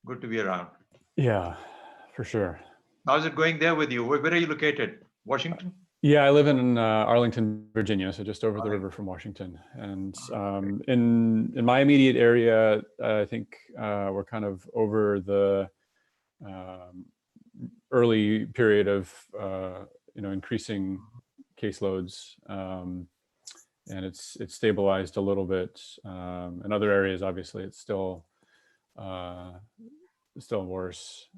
Good to be around. Yeah, for sure. How's it going there with you? Where are you located? Washington? Yeah, I live in Arlington, Virginia, so just over All the right. river from Washington. And Great. in my immediate area, I think we're kind of over the um, early period of increasing caseloads, and it's stabilized a little bit. In other areas, obviously, it's uh, still worse.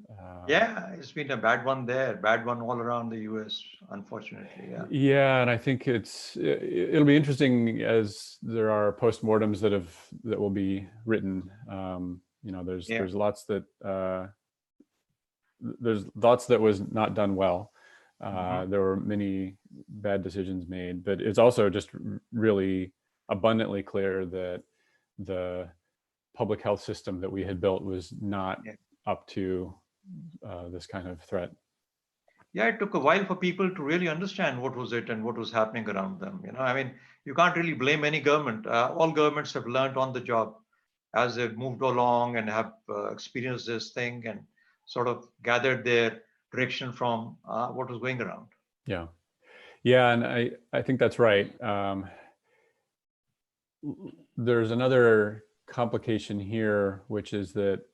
Yeah, it's been a bad one there, bad one all around the US, unfortunately. Yeah. Yeah, and I think it'll be interesting as there are postmortems that will be written. Yeah. There's lots that was not done well. Mhm. There were many bad decisions made, but it's also just really abundantly clear that the public health system that we had built was not Yeah. up to this kind of threat. Yeah, it took a while for people to really understand what was it and what was happening around them. I mean, you can't really blame any government. All governments have learned on the job as they've moved along and have experienced this thing and sort of gathered their direction from what was going around. Yeah, yeah, and I think that's right. There's another complication here, which is that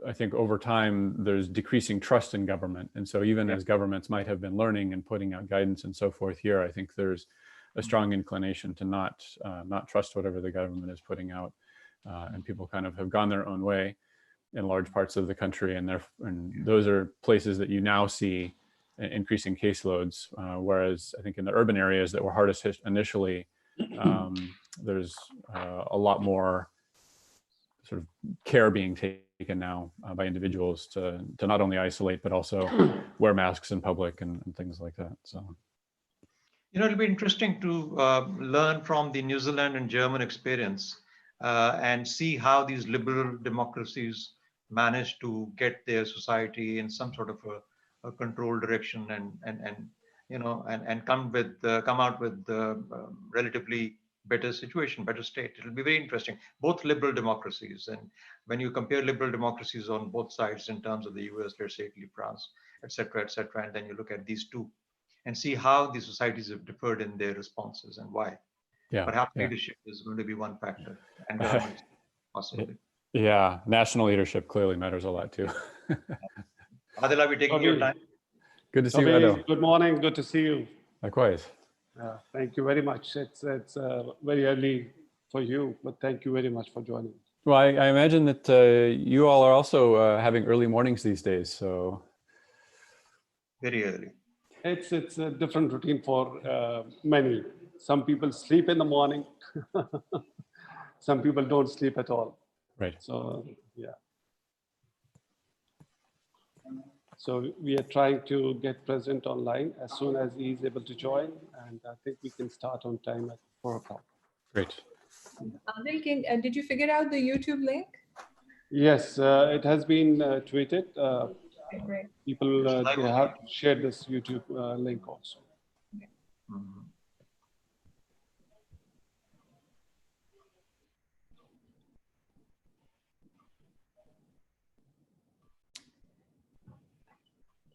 I think over time there's decreasing trust in government, and so even Yeah. as governments might have been learning and putting out guidance and so forth here, I think there's a strong inclination to not trust whatever the government is putting out, and people kind of have gone their own way in large parts of the country, and those are places that you now see increasing caseloads, whereas I think in the urban areas that were hardest hit initially, there's a lot more sort of care being taken now by individuals to not only isolate but also wear masks in public and things like that. So It'll be interesting to learn from the New Zealand and German experience and see how these liberal democracies manage to get their society in some sort of a controlled direction and come out with relatively better situation, better state. It'll be very interesting. Both liberal democracies, and when you compare liberal democracies on both sides in terms of the US, let's say Italy, France, etc., etc., and then you look at these two and see how the societies have differed in their responses and why. Perhaps yeah. leadership is going to be one factor, and governments possibly. Yeah, national leadership clearly matters a lot too. Adil, are we taking your time? Good to see you, Edo. Good morning. Good to see you. Likewise. Thank you very much. It's very early for you, but thank you very much for joining. Well, I imagine that you all are also having early mornings these days, so. Very early. It's a different routine for many. Some people sleep in the morning. Some people don't sleep at all. Right. So, yeah. So we are trying to get President online as soon as he is able to join, and I think we can start on time at 4 o'clock. Great. Adil, did you figure out the YouTube link? Yes, it has been tweeted. Okay, great. People they have shared this YouTube link also. Okay. Mhm.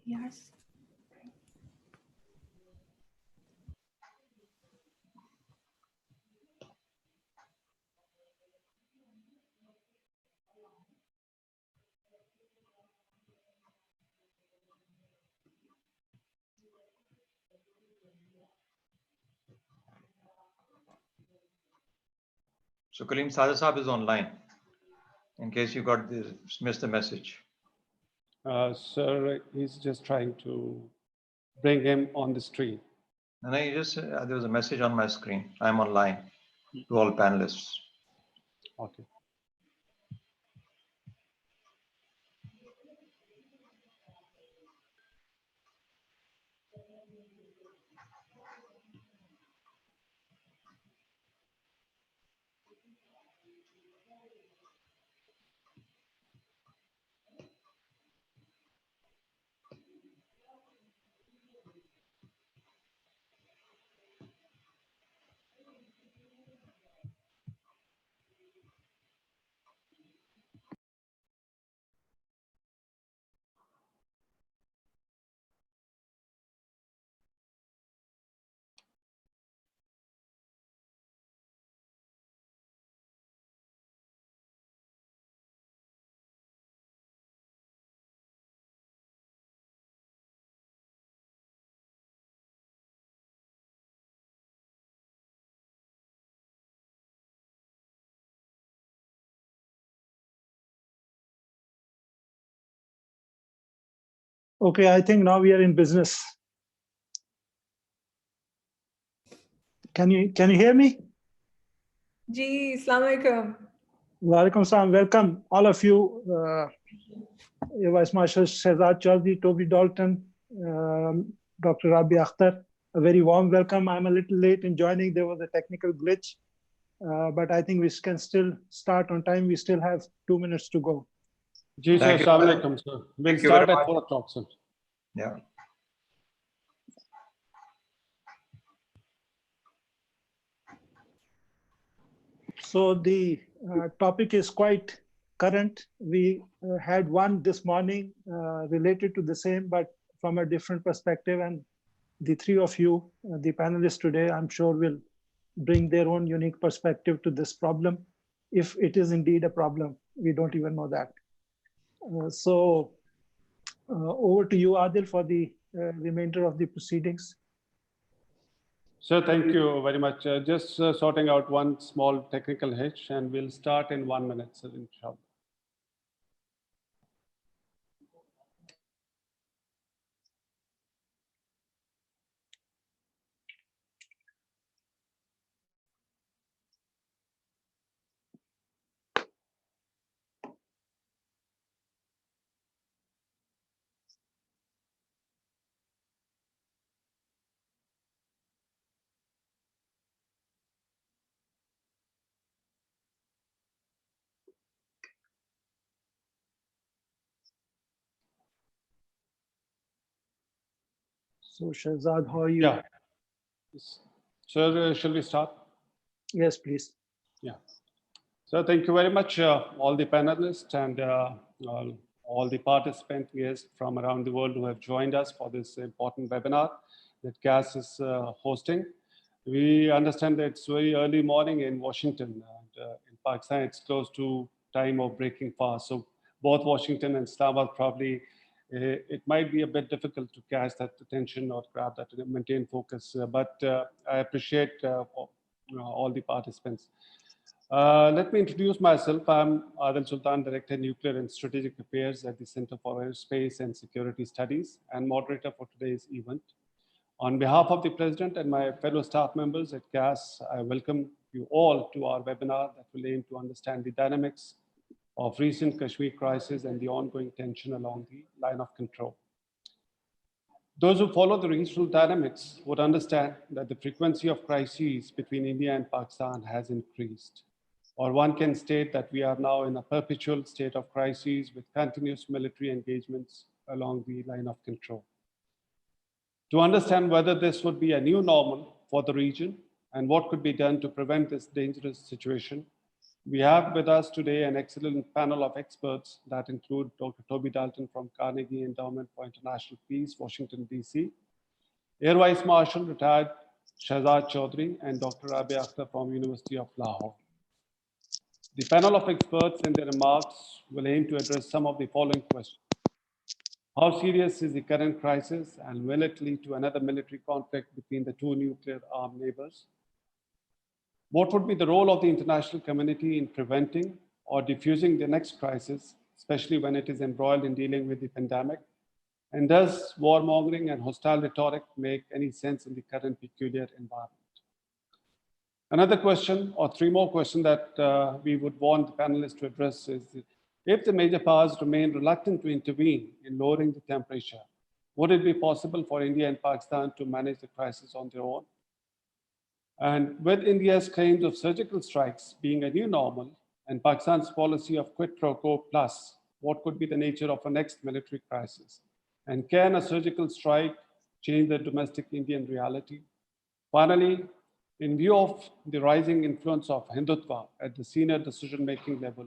Yes. So Kaleem Sada Saab is online, in case you missed the message. Sir, he's just trying to bring him on the stream. And I just there was a message on my screen. I'm online to all panelists. Okay. Okay, I think now we are in business. Can you hear me? Ji, Assalamu alaikum. Walaikum salam. Welcome all of you. Air Vice Marshal Shehzad Chaudhry, Toby Dalton, Dr. Rabi Akhtar. A very warm welcome. I'm a little late in joining. There was a technical glitch, but I think we can still start on time. We still have 2 minutes to go. Ji, sir, Thank you. Assalamu alaikum, sir. We'll Thank you very start at much. 4 o'clock, sir. Yeah. So the topic is quite current. We had one this morning related to the same, but from a different perspective. And the three of you, the panelists today, I'm sure will bring their own unique perspective to this problem. If it is indeed a problem, we don't even know that. So over to you, Adil, for the remainder of the proceedings. Sir, thank you very much. Just sorting out one small technical hitch, and we'll start in 1 minute, sir, inshallah. So Shehzad, how are you? Yeah. Sir, shall we start? Yes, please. Yeah. So thank you very much, all the panelists and all the participant guests from around the world who have joined us for this important webinar that CAS is hosting. We understand that it's very early morning in Washington, and in Pakistan it's close to time of breaking fast. So both Washington and Islamabad probably it might be a bit difficult to catch that attention or grab that, maintain focus. But I appreciate all the participants. Let me introduce myself. I'm Adil Sultan, Director Nuclear and Strategic Affairs at the Center for Aerospace and Security Studies and moderator for today's event. On behalf of the President and my fellow staff members at CAS, I welcome you all to our webinar that will aim to understand the dynamics of recent Kashmir crisis and the ongoing tension along the line of control. Those who follow the regional dynamics would understand that the frequency of crises between India and Pakistan has increased. Or one can state that we are now in a perpetual state of crises with continuous military engagements along the line of control. To understand whether this would be a new normal for the region and what could be done to prevent this dangerous situation, we have with us today an excellent panel of experts that include Dr. Toby Dalton from Carnegie Endowment for International Peace, Washington, D.C., Air Vice Marshal retired Shehzad Chaudhry, and Dr. Rabi Akhtar from University of Lahore. The panel of experts in their remarks will aim to address some of the following questions. How serious is the current crisis, and will it lead to another military conflict between the two nuclear-armed neighbors? What would be the role of the international community in preventing or diffusing the next crisis, especially when it is embroiled in dealing with the pandemic? And does warmongering and hostile rhetoric make any sense in the current peculiar environment? Another question, or three more questions that we would want the panelists to address is, if the major powers remain reluctant to intervene in lowering the temperature, would it be possible for India and Pakistan to manage the crisis on their own? And with India's claims of surgical strikes being a new normal and Pakistan's policy of quid pro quo plus, what could be the nature of a next military crisis? And can a surgical strike change the domestic Indian reality? Finally, in view of the rising influence of Hindutva at the senior decision-making level,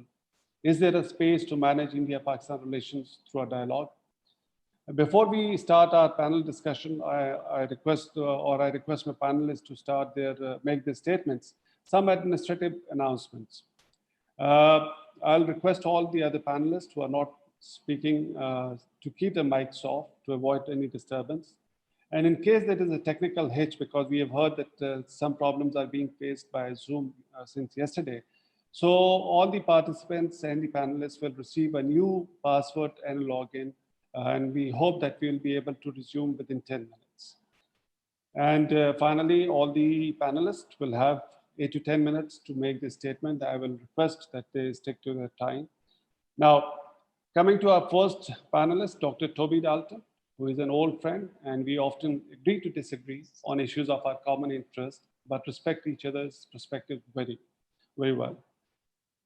is there a space to manage India-Pakistan relations through a dialogue? Before we start our panel discussion, I request my panelists to start make their statements. Some administrative announcements. I'll request all the other panelists who are not speaking to keep their mics off to avoid any disturbance. And in case there is a technical hitch, because we have heard that some problems are being faced by Zoom since yesterday. So all the participants and the panelists will receive a new password and login And we hope that we'll be able to resume within 10 minutes. And finally, all the panelists will have 8 to 10 minutes to make this statement. I will request that they stick to their time. Now, coming to our first panelist, Dr. Toby Dalton, who is an old friend, and we often agree to disagree on issues of our common interest, but respect each other's perspective very, very well.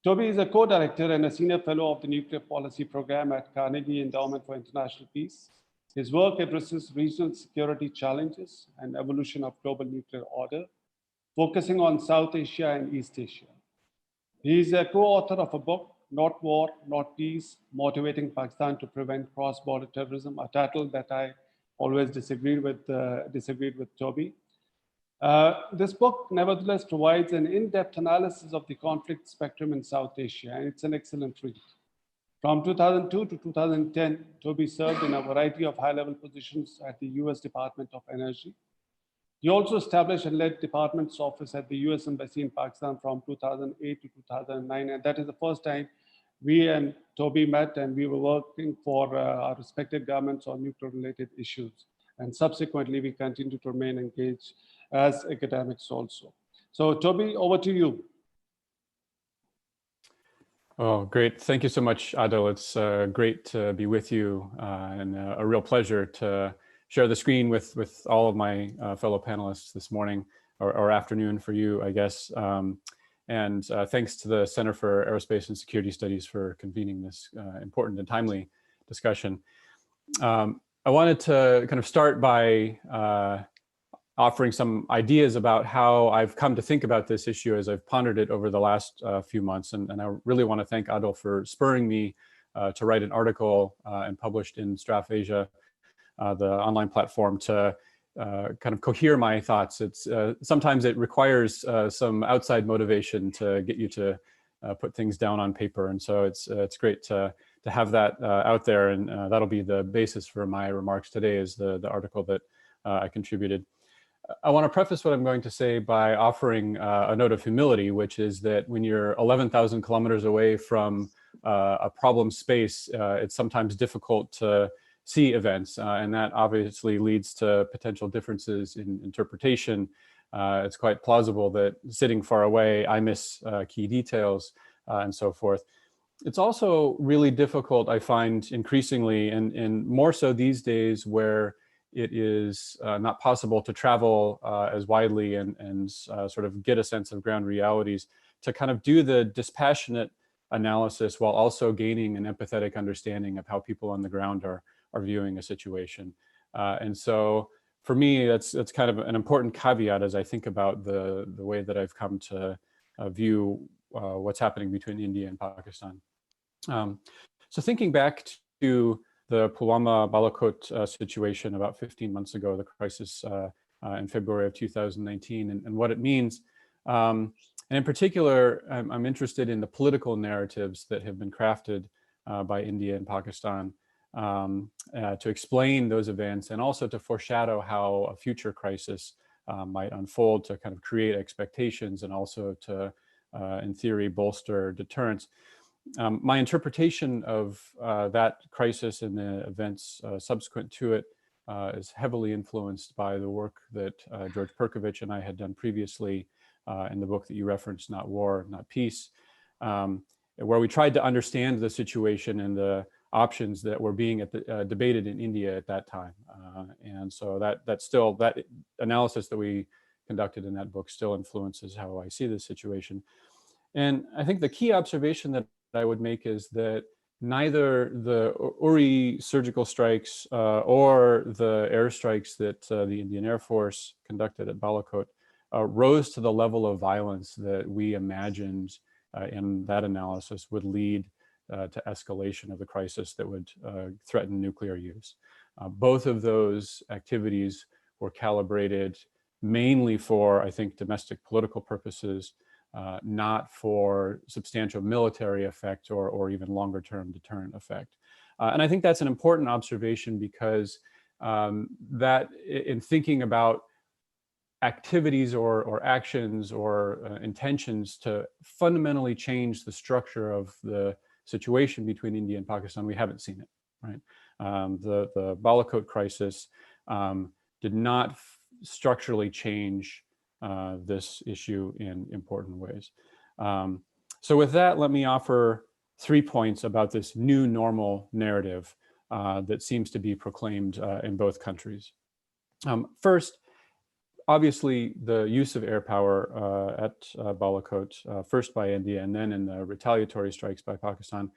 Toby is a co-director and a senior fellow of the Nuclear Policy Program at Carnegie Endowment for International Peace. His work addresses regional security challenges and evolution of global nuclear order, focusing on South Asia and East Asia. He is a co-author of a book, Not War, Not Peace, Motivating Pakistan to Prevent Cross-Border Terrorism, a title that I always disagreed with Toby. This book, nevertheless, provides an in-depth analysis of the conflict spectrum in South Asia, and it's an excellent read. From 2002 to 2010, Toby served in a variety of high-level positions at the US Department of Energy. He also established and led department's office at the US Embassy in Pakistan from 2008 to 2009, and that is the first time we and Toby met, and we were working for our respective governments on nuclear-related issues. And subsequently, we continue to remain engaged as academics also. So Toby, over to you. Oh, great. Thank you so much, Adil. It's great to be with you and a real pleasure to share the screen with all of my fellow panelists this morning or afternoon for you, I guess. And thanks to the Center for Aerospace and Security Studies for convening this important and timely discussion. I wanted to kind of start by offering some ideas about how I've come to think about this issue as I've pondered it over the last few months. And I really want to thank Adil for spurring me to write an article and published in Straff Asia, the online platform, to kind of cohere my thoughts. It's sometimes it requires some outside motivation to get you to put things down on paper. And so it's great to have that out there, and that'll be the basis for my remarks today, is the article that I contributed. I want to preface what I'm going to say by offering a note of humility, which is that when you're 11,000 kilometers away from a problem space, it's sometimes difficult to see events, and that obviously leads to potential differences in interpretation. It's quite plausible that sitting far away, I miss key details and so forth. It's also really difficult, I find, increasingly, and more so these days, where it is not possible to travel as widely and sort of get a sense of ground realities, to kind of do the dispassionate analysis while also gaining an empathetic understanding of how people on the ground are viewing a situation. And so for me, that's kind of an important caveat as I think about the way that I've come to view what's happening between India and Pakistan. So thinking back to the Pulwama Balakot situation about 15 months ago, the crisis in February of 2019, and what it means. And in particular, I'm interested in the political narratives that have been crafted by India and Pakistan to explain those events, and also to foreshadow how a future crisis might unfold, to kind of create expectations and also to, in theory, bolster deterrence. My interpretation of that crisis and the events subsequent to it is heavily influenced by the work that George Perkovich and I had done previously in the book that you referenced, Not War, Not Peace, where we tried to understand the situation and the options that were being debated in India at that time. And so that analysis that we conducted in that book still influences how I see this situation. And I think the key observation that I would make is that neither the Uri surgical strikes or the airstrikes that the Indian Air Force conducted at Balakot rose to the level of violence that we imagined in that analysis would lead to escalation of the crisis that would threaten nuclear use. Both of those activities were calibrated mainly for, I think, domestic political purposes, not for substantial military effect or even longer term deterrent effect. And I think that's an important observation, because that in thinking about activities or actions or intentions to fundamentally change the structure of the situation between India and Pakistan, we haven't seen it. right? The Balakot crisis did not structurally change this issue in important ways. So with that, let me offer 3 points about this new normal narrative that seems to be proclaimed in both countries. First, obviously, the use of air power at Balakot, first by India and then in the retaliatory strikes by Pakistan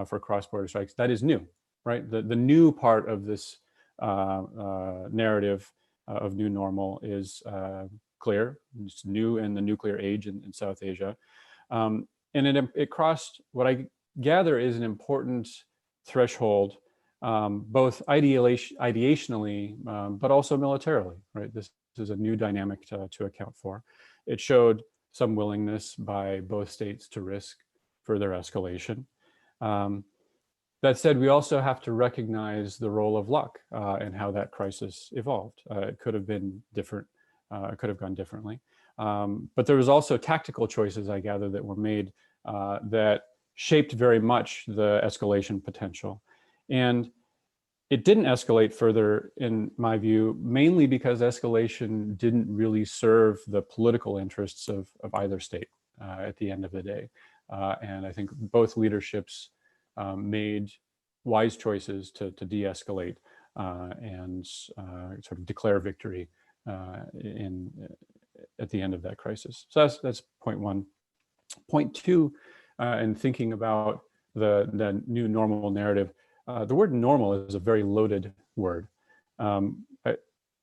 for cross-border strikes, that is new, right? The new part of this narrative of new normal is clear. It's new in the nuclear age in South Asia. And it crossed what I gather is an important threshold, both ideationally, but also militarily, right? This is a new dynamic to account for. It showed some willingness by both states to risk further escalation. That said, we also have to recognize the role of luck and how that crisis evolved. It could have been different. It could have gone differently. But there was also tactical choices, I gather, that were made that shaped very much the escalation potential. And it didn't escalate further, in my view, mainly because escalation didn't really serve the political interests of either state at the end of the day. And I think both leaderships made wise choices to de-escalate and sort of declare victory at the end of that crisis. So that's point one. Point two, in thinking about the new normal narrative, the word normal is a very loaded word. I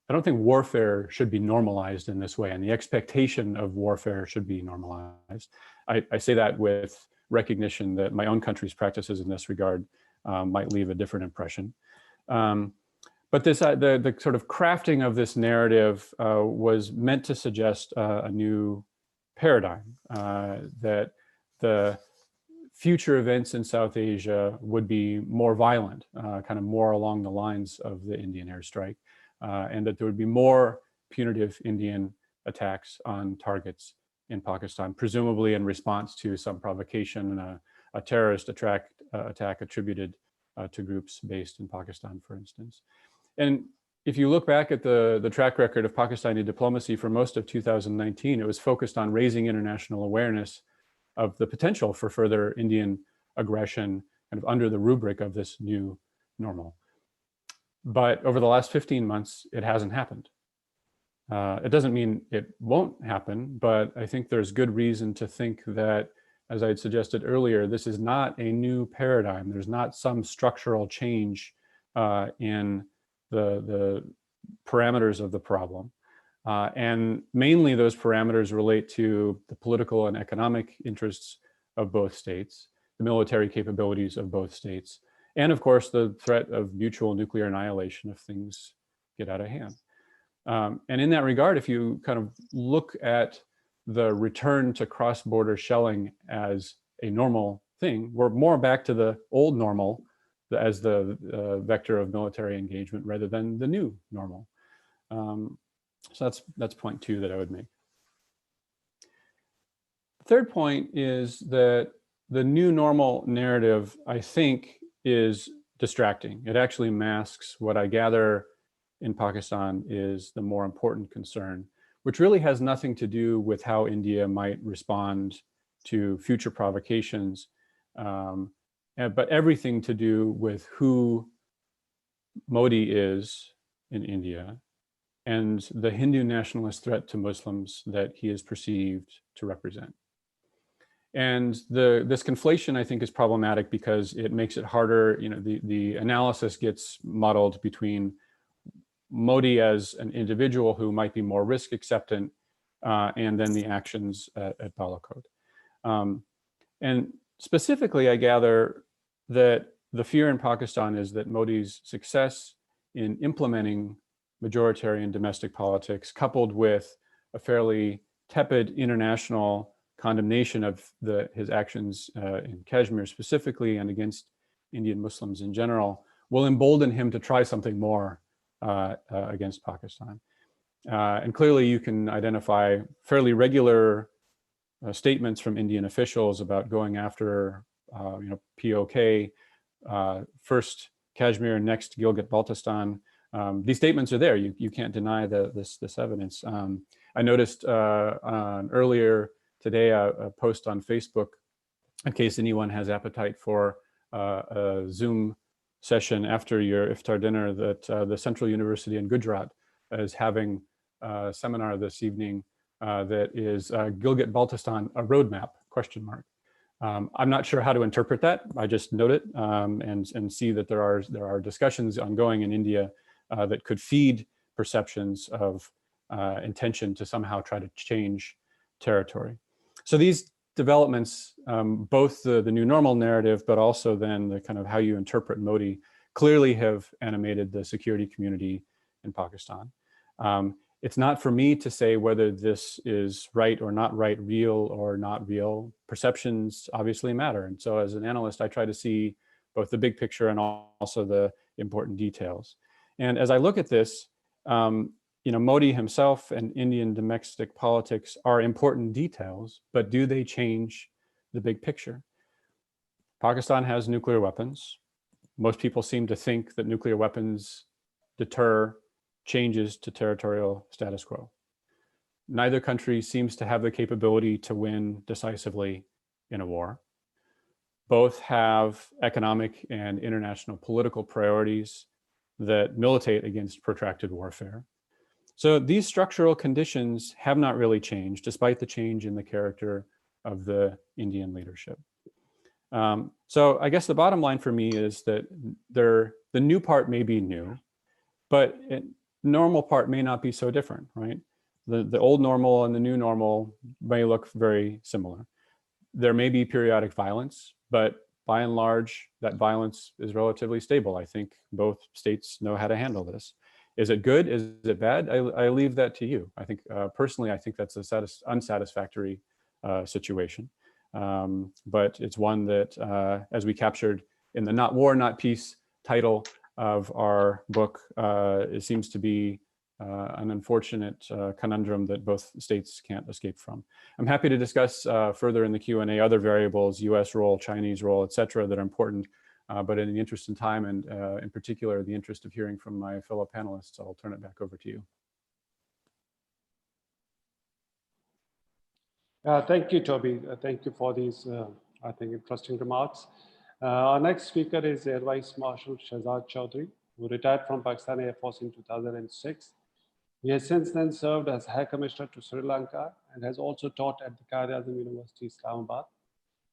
don't think warfare should be normalized in this way, and the expectation of warfare should be normalized. I say that with recognition that my own country's practices in this regard might leave a different impression. But this, the sort of crafting of this narrative was meant to suggest a new paradigm, that the future events in South Asia would be more violent, kind of more along the lines of the Indian airstrike, and that there would be more punitive Indian attacks on targets in Pakistan, presumably in response to some provocation, a terrorist attack attributed to groups based in Pakistan, for instance. And if you look back at the track record of Pakistani diplomacy for most of 2019, it was focused on raising international awareness of the potential for further Indian aggression kind of under the rubric of this new normal. But over the last 15 months, it hasn't happened. It doesn't mean it won't happen, but I think there's good reason to think that, as I had suggested earlier, this is not a new paradigm. There's not some structural change in the parameters of the problem. And mainly those parameters relate to the political and economic interests of both states, the military capabilities of both states, and of course, the threat of mutual nuclear annihilation if things get out of hand. And in that regard, if you kind of look at the return to cross-border shelling as a normal thing, we're more back to the old normal as the vector of military engagement rather than the new normal. So that's point two that I would make. The third point is that the new normal narrative, I think, is distracting. It actually masks what I gather in Pakistan is the more important concern, which really has nothing to do with how India might respond to future provocations, but everything to do with who Modi is in India and the Hindu nationalist threat to Muslims that he is perceived to represent. And this conflation, I think, is problematic because it makes it harder. You know, the analysis gets muddled between Modi as an individual who might be more risk acceptant and then the actions at Balakot. And specifically, I gather that the fear in Pakistan is that Modi's success in implementing majoritarian domestic politics, coupled with a fairly tepid international condemnation of his actions in Kashmir specifically and against Indian Muslims in general, will embolden him to try something more against Pakistan. And clearly you can identify fairly regular statements from Indian officials about going after POK, first Kashmir, next Gilgit-Baltistan. These statements are there. You can't deny this evidence. I noticed earlier today a post on Facebook, in case anyone has appetite for a Zoom session after your iftar dinner, that the Central University in Gujarat is having a seminar this evening that is Gilgit-Baltistan, a roadmap, question mark. I'm not sure how to interpret that. I just note it and see that there are discussions ongoing in India that could feed perceptions of intention to somehow try to change territory. So these developments, both the new normal narrative, but also then the kind of how you interpret Modi, clearly have animated the security community in Pakistan. It's not for me to say whether this is right or not right, real or not real. Perceptions obviously matter. And so as an analyst, I try to see both the big picture and also the important details. And as I look at this, Modi himself and Indian domestic politics are important details, but do they change the big picture? Pakistan has nuclear weapons. Most people seem to think that nuclear weapons deter changes to territorial status quo. Neither country seems to have the capability to win decisively in a war. Both have economic and international political priorities that militate against protracted warfare. So these structural conditions have not really changed, despite the change in the character of the Indian leadership. So I guess the bottom line for me is that the new part may be new, but normal part may not be so different, right? The old normal and the new normal may look very similar. There may be periodic violence, but by and large, that violence is relatively stable. I think both states know how to handle this. Is it good? Is it bad? I leave that to you. I think personally, I think that's a unsatisfactory situation. But it's one that, as we captured in the Not War, Not Peace title of our book, it seems to be an unfortunate conundrum that both states can't escape from. I'm happy to discuss further in the Q&A other variables, US role, Chinese role, et cetera, that are important. But in the interest of time and in particular, the interest of hearing from my fellow panelists, I'll turn it back over to you. Thank you, Toby. Thank you for these, I think, interesting remarks. Our next speaker is Air Vice Marshal Shahzad Chaudhry, who retired from Pakistan Air Force in 2006. He has since then served as High Commissioner to Sri Lanka and has also taught at the Quaid-e-Azam University, Islamabad.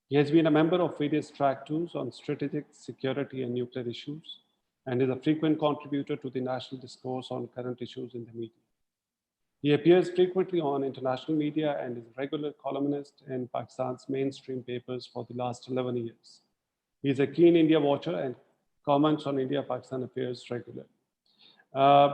He has been a member of various track twos on strategic security and nuclear issues, and is a frequent contributor to the national discourse on current issues in the media. He appears frequently on international media and is a regular columnist in Pakistan's mainstream papers for the last 11 years. He is a keen India watcher and comments on India-Pakistan affairs regularly.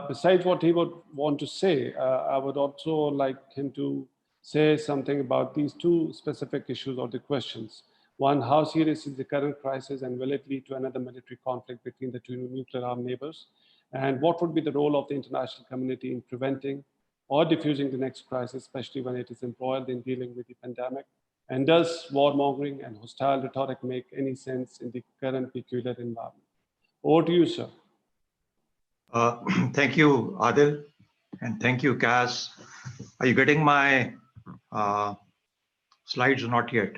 Besides what he would want to say, I would also like him to say something about these two specific issues or the questions. One, how serious is the current crisis and will it lead to another military conflict between the two nuclear armed neighbors? And what would be the role of the international community in preventing or diffusing the next crisis, especially when it is embroiled in dealing with the pandemic? And does warmongering and hostile rhetoric make any sense in the current peculiar environment? Over to you, sir. Thank you, Adil, and thank you, Kaz. Are you getting my slides or not yet?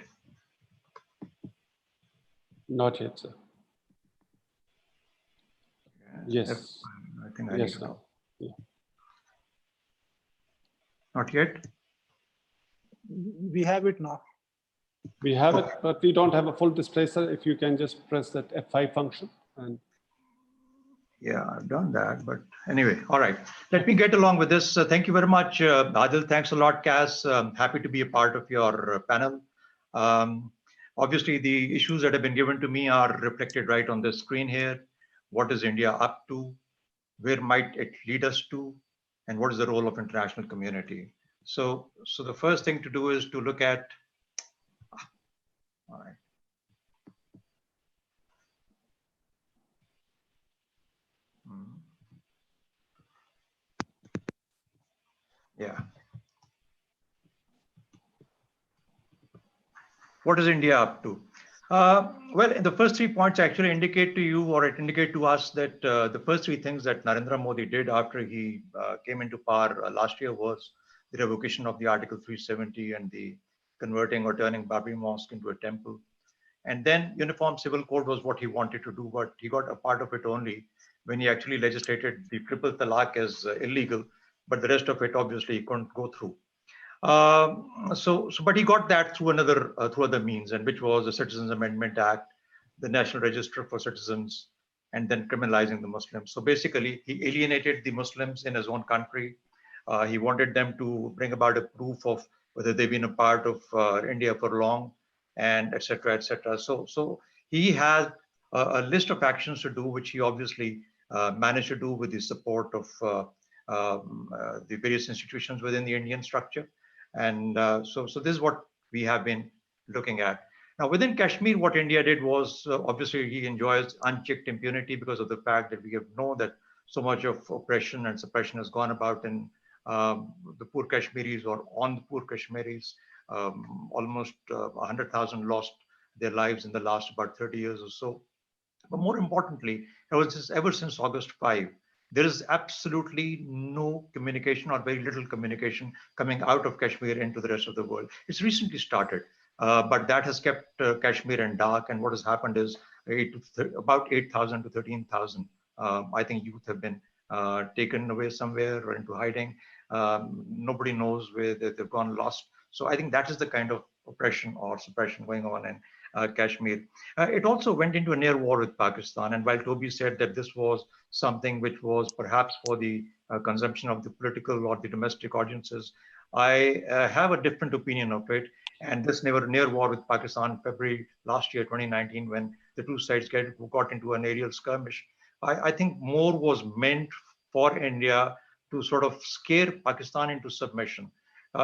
Not yet, sir. Yes. I think I yes, need to go. Yeah. Not yet? We have it now. We have it, but we don't have a full display, sir. If you can just press that F5 function. And yeah, I've done that, but anyway, all right. Let me get along with this. Thank you very much, Adil. Thanks a lot, Kaz. Happy to be a part of your panel. Obviously, the issues that have been given to me are reflected right on the screen here. What is India up to? Where might it lead us to? And what is the role of international community? So the first thing to do is to look at, all right. Yeah. What is India up to? Well, the first 3 points actually indicate to you, or it indicate to us that the first 3 things that Narendra Modi did after he came into power last year was the revocation of the Article 370 and the converting or turning Babri Mosque into a temple. And then Uniform Civil Code was what he wanted to do, but he got a part of it only when he actually legislated the triple talaq as illegal, but the rest of it obviously couldn't go through. But he got that through other means, and which was the Citizens Amendment Act, the National Register for Citizens, and then criminalizing the Muslims. So basically, he alienated the Muslims in his own country. He wanted them to bring about a proof of whether they've been a part of India for long, and etc. etc. So he had a list of actions to do, which he obviously managed to do with the support of the various institutions within the Indian structure. And so this is what we have been looking at. Now, within Kashmir, what India did was obviously he enjoys unchecked impunity because of the fact that we have known that so much of oppression and suppression has gone about in the poor Kashmiris or on the poor Kashmiris. Almost 100,000 lost their lives in the last about 30 years or so. But more importantly, ever since August 5, there is absolutely no communication or very little communication coming out of Kashmir into the rest of the world. It's recently started, but that has kept Kashmir in dark. And what has happened is about 8,000 to 13,000, I think, youth have been taken away somewhere or into hiding. Nobody knows where they've gone lost. So I think that is the kind of oppression or suppression going on in Kashmir. It also went into a near war with Pakistan. And while Toby said that this was something which was perhaps for the consumption of the political or the domestic audiences, I have a different opinion of it. And this near war with Pakistan in February last year, 2019, when the two sides got into an aerial skirmish, I think more was meant for India to sort of scare Pakistan into submission.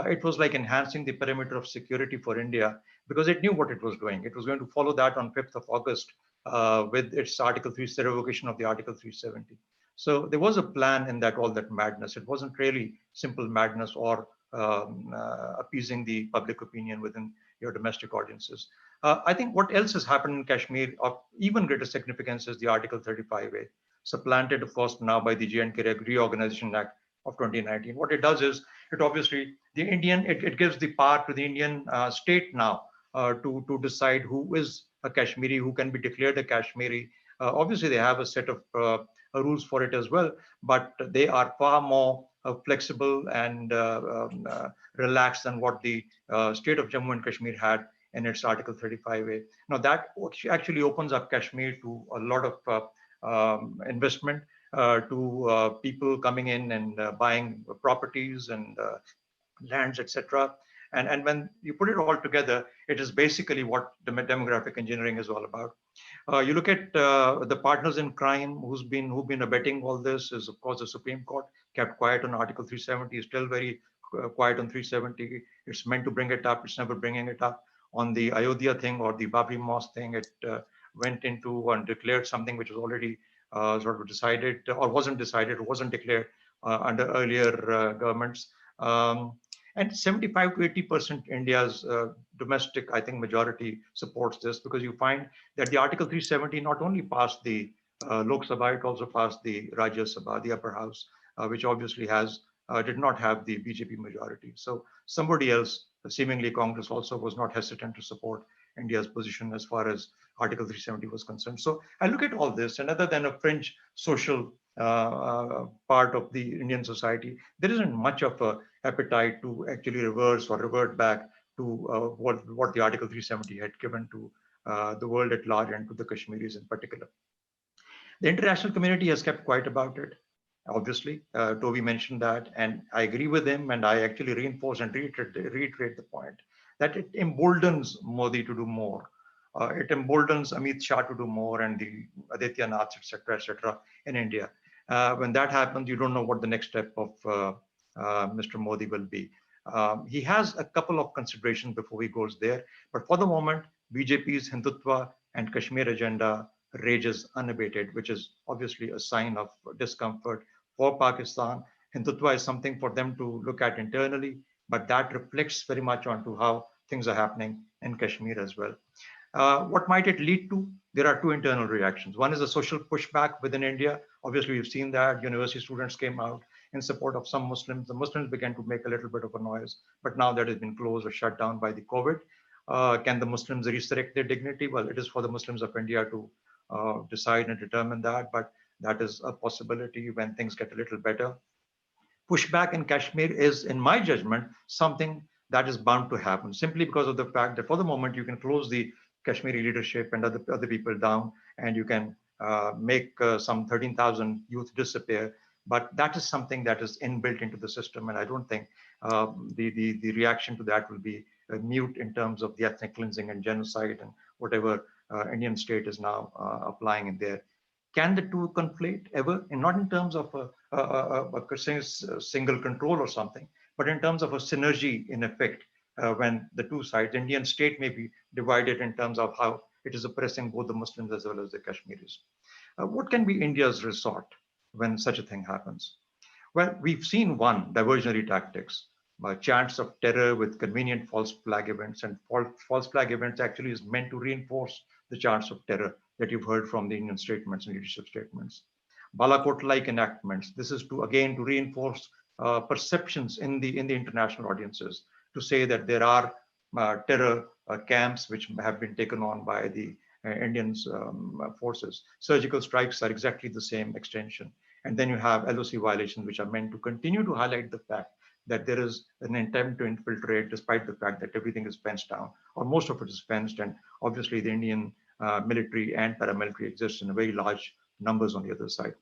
It was like enhancing the perimeter of security for India because it knew what it was doing. It was going to follow that on 5th of August with its Article 3, the revocation of the Article 370. So there was a plan in that, all that madness. It wasn't really simple madness or appeasing the public opinion within your domestic audiences. I think what else has happened in Kashmir of even greater significance is the Article 35A, supplanted, of course, now by the J&K Reorganization Act of 2019. What it does is it obviously it gives the power to the Indian state now to decide who is a Kashmiri, who can be declared a Kashmiri. Obviously, they have a set of rules for it as well, but they are far more flexible and relaxed than what the state of Jammu and Kashmir had in its Article 35A. Now, that actually opens up Kashmir to a lot of investment, to people coming in and buying properties and lands, etc. And when you put it all together, it is basically what the demographic engineering is all about. You look at the partners in crime who've been abetting all this is, of course, the Supreme Court kept quiet on Article 370, is still very quiet on 370. It's meant to bring it up. It's never bringing it up. On the Ayodhya thing or the Babri Mosque thing, it went into and declared something which was already sort of decided or wasn't decided or wasn't declared under earlier governments. And 75 to 80% India's domestic, I think, majority supports this because you find that the Article 370 not only passed the Lok Sabha, it also passed the Rajya Sabha, the upper house, which obviously did not have the BJP majority. So somebody else, seemingly Congress, also was not hesitant to support India's position as far as Article 370 was concerned. So I look at all this, and other than a fringe social part of the Indian society, there isn't much of a appetite to actually reverse or revert back to what the Article 370 had given to the world at large and to the Kashmiris in particular. The international community has kept quiet about it. Obviously, Toby mentioned that, and I agree with him, and I actually reinforce and reiterate the point that it emboldens Modi to do more. It emboldens Amit Shah to do more and the Aditya Nath, etc., in India. When that happens, you don't know what the next step of Mr. Modi will be. He has a couple of considerations before he goes there, but for the moment, BJP's Hindutva and Kashmir agenda rages unabated, which is obviously a sign of discomfort for Pakistan. Hindutva is something for them to look at internally, but that reflects very much onto how things are happening in Kashmir as well. What might it lead to? There are two internal reactions. One is a social pushback within India. Obviously, we've seen that university students came out in support of some Muslims. The Muslims began to make a little bit of a noise, but now that has been closed or shut down by the COVID. Can the Muslims resurrect their dignity? Well, it is for the Muslims of India to decide and determine that, but that is a possibility when things get a little better. Pushback in Kashmir is, in my judgment, something that is bound to happen simply because of the fact that for the moment you can close the Kashmiri leadership and other people down, and you can make some 13,000 youth disappear. But that is something that is inbuilt into the system, and I don't think the reaction to that will be mute in terms of the ethnic cleansing and genocide and whatever Indian state is now applying in there. Can the two conflate ever? And not in terms of a single control or something, but in terms of a synergy in effect when the two sides, Indian state may be divided in terms of how it is oppressing both the Muslims as well as the Kashmiris. What can be India's resort when such a thing happens? Well, we've seen one, diversionary tactics, chants of terror with convenient false flag events. And false flag events actually is meant to reinforce the chants of terror that you've heard from the Indian statements and leadership statements. Balakot-like enactments. This is to reinforce perceptions in the international audiences, to say that there are terror camps which have been taken on by the Indian forces. Surgical strikes are exactly the same extension. And then you have LOC violations, which are meant to continue to highlight the fact that there is an attempt to infiltrate, despite the fact that everything is fenced down, or most of it is fenced. And obviously the Indian military and paramilitary exists in very large numbers on the other side.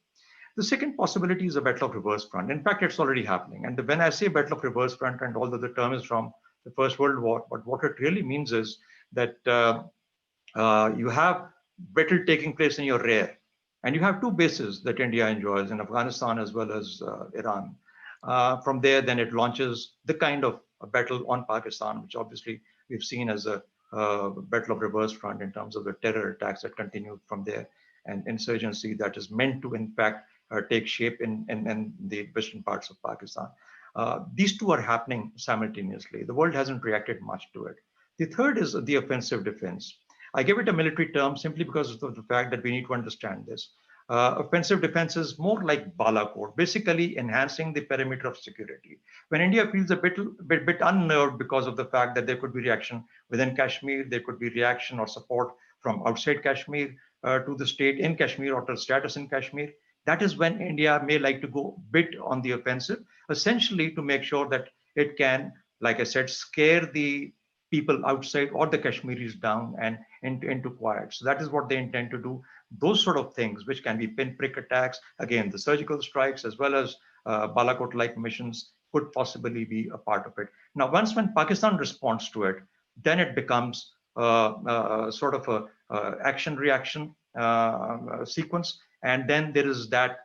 The second possibility is a battle of reverse front. In fact, it's already happening. And when I say battle of reverse front, and although the term is from the First World War, but what it really means is that you have battle taking place in your rear. And you have two bases that India enjoys in Afghanistan as well as Iran. From there, then it launches the kind of a battle on Pakistan, which obviously we've seen as a battle of reverse front in terms of the terror attacks that continue from there, and insurgency that is meant to, in fact, take shape in the western parts of Pakistan. These two are happening simultaneously. The world hasn't reacted much to it. The third is the offensive defense. I give it a military term simply because of the fact that we need to understand this. Offensive defense is more like Balakot, basically enhancing the perimeter of security. When India feels a bit unnerved because of the fact that there could be reaction within Kashmir, there could be reaction or support from outside Kashmir to the state in Kashmir or to status in Kashmir, that is when India may like to go a bit on the offensive, essentially to make sure that it can, like I said, scare the people outside or the Kashmiris down and into quiet. So that is what they intend to do. Those sort of things, which can be pinprick attacks, again, the surgical strikes as well as Balakot-like missions, could possibly be a part of it. Now, when Pakistan responds to it, then it becomes sort of a action-reaction sequence. And then there is that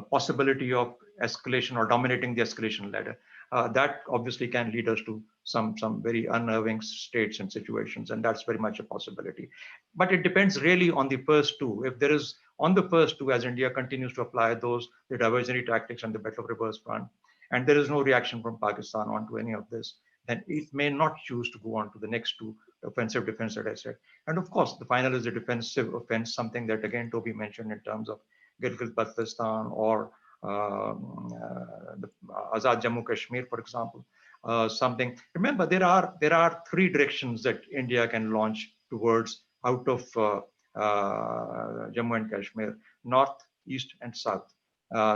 possibility of escalation or dominating the escalation ladder. That obviously can lead us to some very unnerving states and situations, and that's very much a possibility. But it depends really on the first two. If there is on the first two, as India continues to apply those, the diversionary tactics and the battle of reverse front, and there is no reaction from Pakistan onto any of this, then it may not choose to go on to the next two, offensive defense that I said. And of course, the final is the defensive offense, something that again Toby mentioned in terms of Gilgit-Baltistan or the Azad Jammu Kashmir, for example. Something. Remember, there are three directions that India can launch towards out of Jammu and Kashmir: north, east, and south.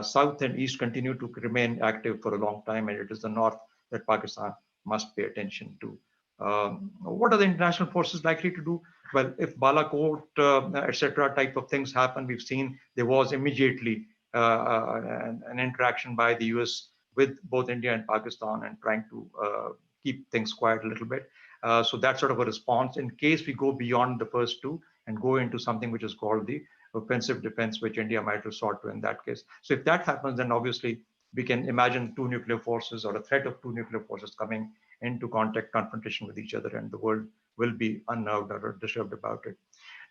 South and east continue to remain active for a long time, and it is the north that Pakistan must pay attention to. What are the international forces likely to do? Well, if Balakot, etc., type of things happen, we've seen there was immediately an interaction by the US with both India and Pakistan and trying to keep things quiet a little bit. So that's sort of a response in case we go beyond the first two and go into something which is called the offensive defense, which India might resort to in that case. So if that happens, then obviously we can imagine two nuclear forces or a threat of two nuclear forces coming into confrontation with each other, and the world will be unnerved or disturbed about it.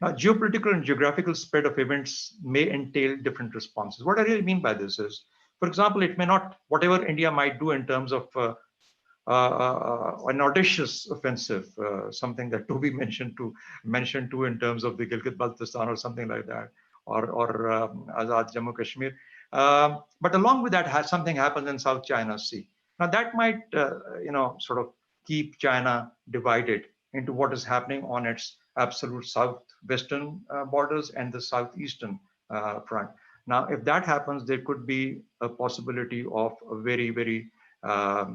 Now, geopolitical and geographical spread of events may entail different responses. What I really mean by this is, for example, it may not, whatever India might do in terms of an audacious offensive, something that Toby mentioned too in terms of the Gilgit-Baltistan or something like that, or Azad Jammu Kashmir. But along with that, something happens in South China Sea. Now that might, sort of keep China divided into what is happening on its absolute southwestern borders and the southeastern front. Now, if that happens, there could be a possibility of a very, very a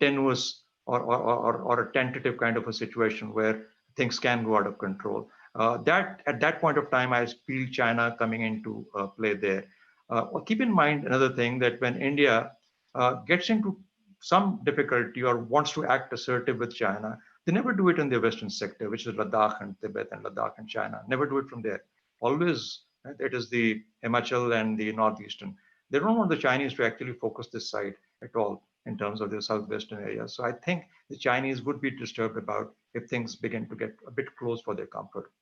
tenuous or a tentative kind of a situation where things can go out of control. That at that point of time, I feel China coming into play there. Keep in mind another thing, that when India gets into some difficulty or wants to act assertive with China, they never do it in the western sector, which is Ladakh and Tibet and Ladakh and China. Never do it from there. Always, it is the Himachal and the northeastern. They don't want the Chinese to actually focus this side at all in terms of the southwestern area. So I think the Chinese would be disturbed about if things begin to get a bit close for their comfort.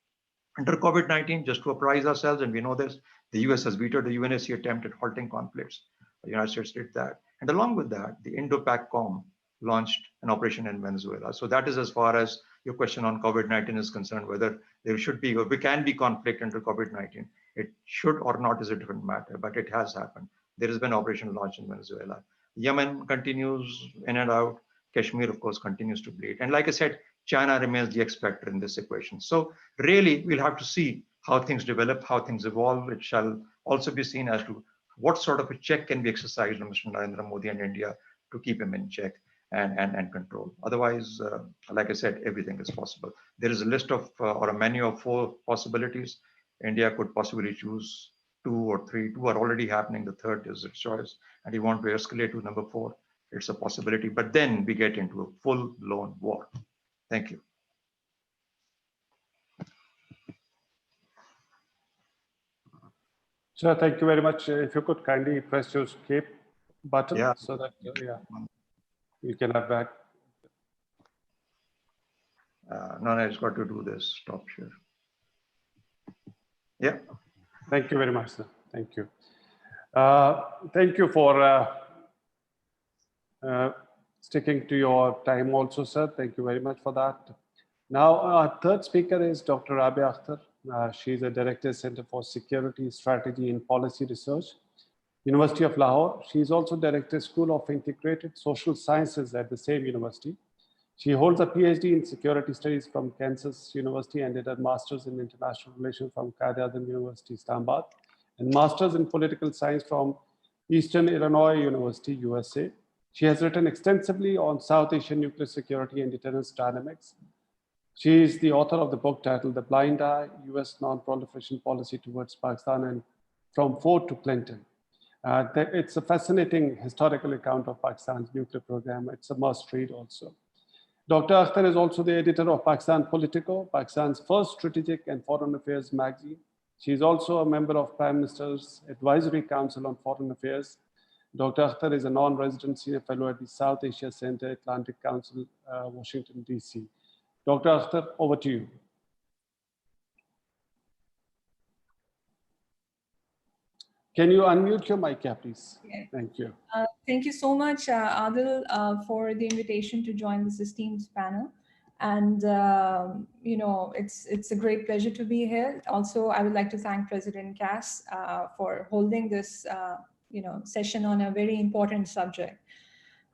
Under COVID-19, just to apprise ourselves, and we know this, the US has vetoed the UNSC attempt at halting conflicts. The United States did that. And along with that, the Indo-PACOM launched an operation in Venezuela. So that is as far as your question on COVID-19 is concerned, whether there should be or we can be conflict under COVID-19. It should or not is a different matter, but it has happened. There has been operation launched in Venezuela. Yemen continues in and out. Kashmir, of course, continues to bleed. And like I said, China remains the X factor in this equation. So really, we'll have to see how things develop, how things evolve. It shall also be seen as to what sort of a check can be exercised on Mr. Narendra Modi and India to keep him in check and control. Otherwise, like I said, everything is possible. There is a list of or a menu of 4 possibilities. India could possibly choose 2 or 3. 2 are already happening. The third is its choice. And you want to escalate to number 4. It's a possibility. But then we get into a full-blown war. Thank you. Sir, thank you very much. If you could kindly press your escape button, Yeah. so that you can have back. No, I just got to do this. Stop share. Yeah. Thank you very much, sir. Thank you. Thank you for sticking to your time also, sir. Thank you very much for that. Now, our third speaker is Dr. Rabia Akhtar. She's a Director, Center for Security, Strategy and Policy Research, University of Lahore. She's also Director, School of Integrated Social Sciences at the same university. She holds a PhD in Security Studies from Kansas University and did a Master's in International Relations from Quaid-e-Azam University, Islamabad, and Master's in Political Science from Eastern Illinois University, USA. She has written extensively on South Asian nuclear security and deterrence dynamics. She is the author of the book titled The Blind Eye, US Non-Proliferation Policy Towards Pakistan and From Ford to Clinton. It's a fascinating historical account of Pakistan's nuclear program. It's a must read also. Dr. Akhtar is also the editor of Pakistan Politico, Pakistan's first strategic and foreign affairs magazine. She is also a member of Prime Minister's Advisory Council on Foreign Affairs. Dr. Akhtar is a non-resident senior fellow at the South Asia Center, Atlantic Council, Washington, D.C. Dr. Akhtar, over to you. Can you unmute your mic, please? Yeah. Thank you. Thank you so much, Adil, for the invitation to join this esteemed panel. And, it's a great pleasure to be here. Also, I would like to thank President Cass for holding this, session on a very important subject.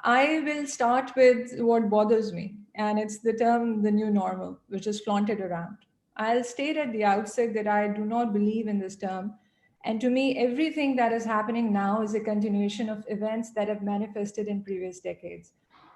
I will start with what bothers me, and it's the term the new normal, which is flaunted around. I'll state at the outset that I do not believe in this term. And to me, everything that is happening now is a continuation of events that have manifested in previous decades.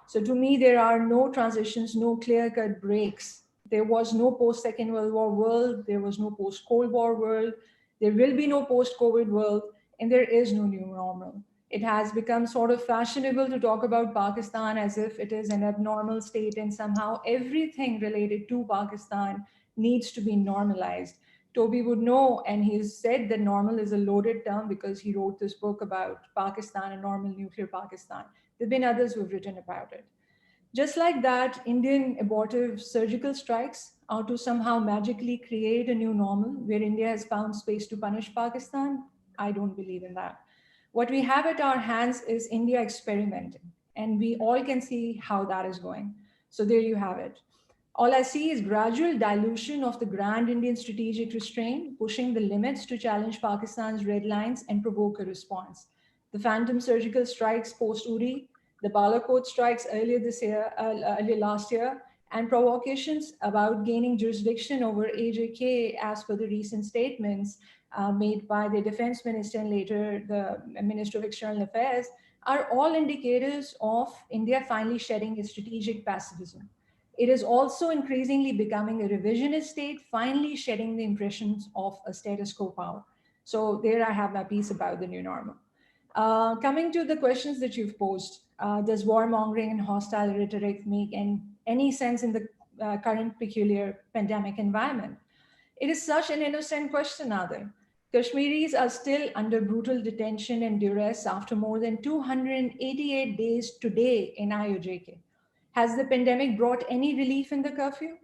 So to me, there are no transitions, no clear-cut breaks. There was no post-Second World War world. There was no post-Cold War world. There will be no post-COVID world. And there is no new normal. It has become sort of fashionable to talk about Pakistan as if it is an abnormal state, and somehow everything related to Pakistan needs to be normalized. Toby would know, and he's said that normal is a loaded term because he wrote this book about Pakistan and normal nuclear Pakistan. There have been others who have written about it. Just like that, Indian abortive surgical strikes are to somehow magically create a new normal where India has found space to punish Pakistan. I don't believe in that. What we have at our hands is India experimenting. And we all can see how that is going. So there you have it. All I see is gradual dilution of the grand Indian strategic restraint, pushing the limits to challenge Pakistan's red lines and provoke a response. The phantom surgical strikes post-Uri, the Balakot strikes earlier last year, and provocations about gaining jurisdiction over AJK as per the recent statements made by the defense minister and later the Minister of External Affairs are all indicators of India finally shedding its strategic pacifism. It is also increasingly becoming a revisionist state, finally shedding the impressions of a status quo power. So there I have my piece about the new normal. Coming to the questions that you've posed, does warmongering and hostile rhetoric make any sense in the current peculiar pandemic environment? It is such an innocent question, Nader. Kashmiris are still under brutal detention and duress after more than 288 days today in IOJK. Has the pandemic brought any relief in the curfew?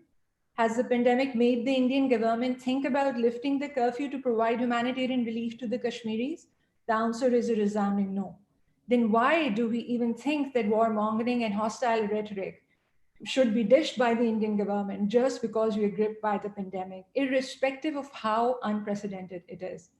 Has the pandemic made the Indian government think about lifting the curfew to provide humanitarian relief to the Kashmiris? The answer is a resounding no. Then why do we even think that warmongering and hostile rhetoric should be dished by the Indian government just because we are gripped by the pandemic, irrespective of how unprecedented it is?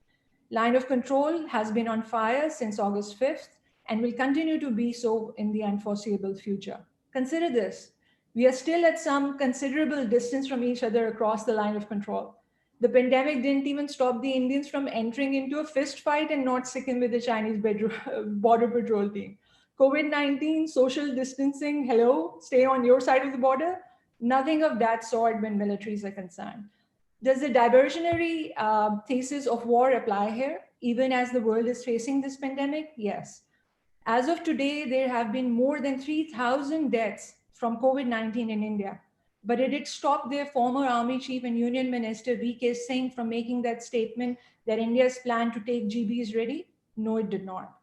Line of control has been on fire since August 5th and will continue to be so in the unforeseeable future. Consider this. We are still at some considerable distance from each other across the line of control. The pandemic didn't even stop the Indians from entering into a fist fight and not sicking with the Chinese border patrol team. COVID-19, social distancing, hello, stay on your side of the border. Nothing of that sort when militaries are concerned. Does the diversionary thesis of war apply here, even as the world is facing this pandemic? Yes. As of today, there have been more than 3,000 deaths from COVID-19 in India. But it did stop their former army chief and union minister V.K. Singh from making that statement that India's plan to take GB is ready? No, it did not.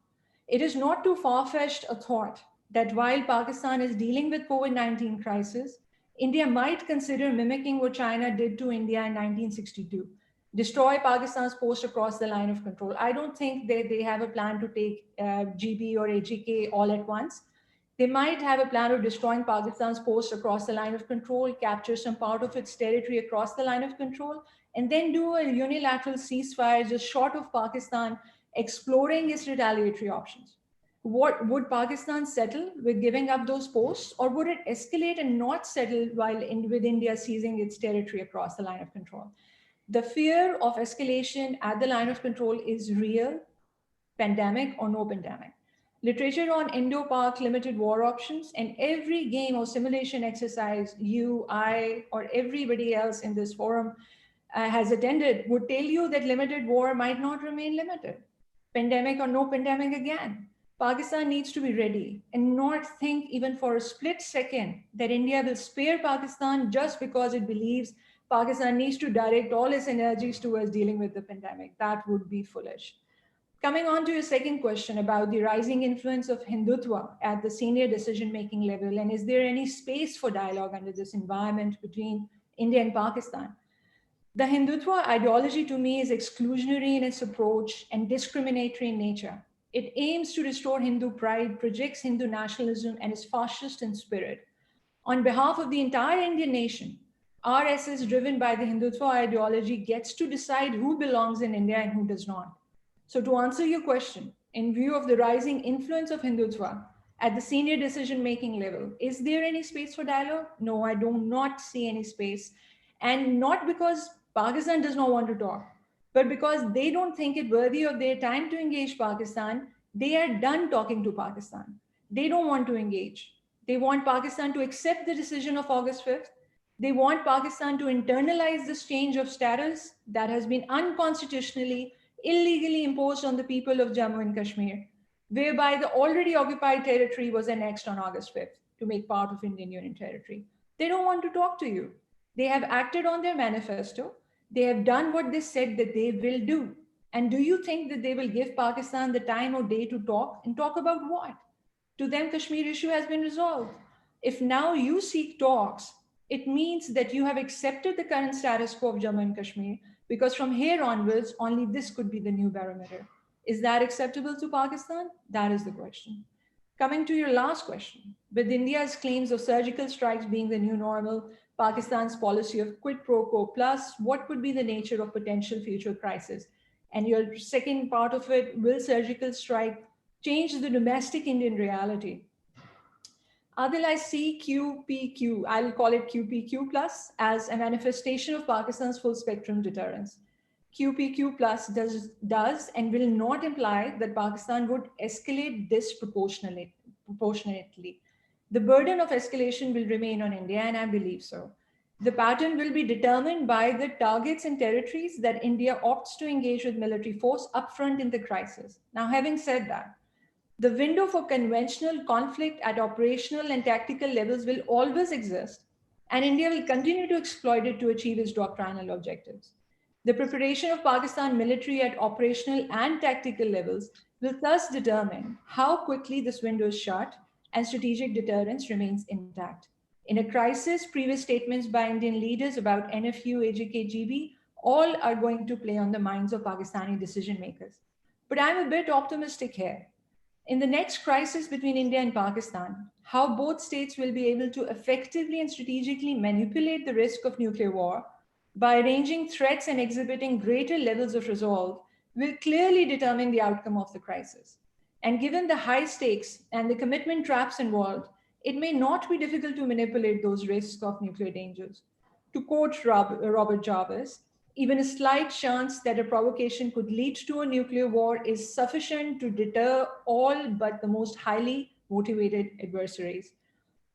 It is not too far-fetched a thought that while Pakistan is dealing with COVID-19 crisis, India might consider mimicking what China did to India in 1962, destroy Pakistan's post across the line of control. I don't think that they have a plan to take GB or AGK all at once. They might have a plan of destroying Pakistan's post across the line of control, capture some part of its territory across the line of control, and then do a unilateral ceasefire just short of Pakistan exploring its retaliatory options. What would Pakistan settle with giving up those posts, or would it escalate and not settle with India seizing its territory across the line of control? The fear of escalation at the line of control is real, pandemic or no pandemic. Literature on Indo-Pak limited war options and every game or simulation exercise you, I, or everybody else in this forum has attended would tell you that limited war might not remain limited. Pandemic or no pandemic again. Pakistan needs to be ready and not think even for a split second that India will spare Pakistan just because it believes Pakistan needs to direct all its energies towards dealing with the pandemic. That would be foolish. Coming on to your second question about the rising influence of Hindutva at the senior decision-making level, and is there any space for dialogue under this environment between India and Pakistan? The Hindutva ideology to me is exclusionary in its approach and discriminatory in nature. It aims to restore Hindu pride, projects Hindu nationalism, and is fascist in spirit. On behalf of the entire Indian nation, RSS, driven by the Hindutva ideology, gets to decide who belongs in India and who does not. So to answer your question, in view of the rising influence of Hindutva at the senior decision-making level, is there any space for dialogue? No, I do not see any space. And not because Pakistan does not want to talk, but because they don't think it worthy of their time to engage Pakistan. They are done talking to Pakistan. They don't want to engage. They want Pakistan to accept the decision of August 5th. They want Pakistan to internalize this change of status that has been unconstitutionally, illegally imposed on the people of Jammu and Kashmir, whereby the already occupied territory was annexed on August 5th to make part of Indian Union territory. They don't want to talk to you. They have acted on their manifesto. They have done what they said that they will do. And do you think that they will give Pakistan the time or day to talk, and talk about what? To them, Kashmir issue has been resolved. If now you seek talks, it means that you have accepted the current status quo of Jammu and Kashmir, because from here onwards, only this could be the new barometer. Is that acceptable to Pakistan? That is the question. Coming to your last question, with India's claims of surgical strikes being the new normal, Pakistan's policy of quid pro quo plus, what would be the nature of potential future crisis? And your second part of it, will surgical strike change the domestic Indian reality? Adil, I see QPQ, I'll call it QPQ plus, as a manifestation of Pakistan's full spectrum deterrence. QPQ plus does and will not imply that Pakistan would escalate disproportionately. The burden of escalation will remain on India, and I believe so. The pattern will be determined by the targets and territories that India opts to engage with military force upfront in the crisis. Now, having said that, the window for conventional conflict at operational and tactical levels will always exist, and India will continue to exploit it to achieve its doctrinal objectives. The preparation of Pakistan military at operational and tactical levels will thus determine how quickly this window is shut and strategic deterrence remains intact. In a crisis, previous statements by Indian leaders about NFU, AJK, GB, all are going to play on the minds of Pakistani decision makers. But I'm a bit optimistic here. In the next crisis between India and Pakistan, how both states will be able to effectively and strategically manipulate the risk of nuclear war by arranging threats and exhibiting greater levels of resolve will clearly determine the outcome of the crisis. And given the high stakes and the commitment traps involved, it may not be difficult to manipulate those risks of nuclear dangers. To quote Robert Jarvis, even a slight chance that a provocation could lead to a nuclear war is sufficient to deter all but the most highly motivated adversaries.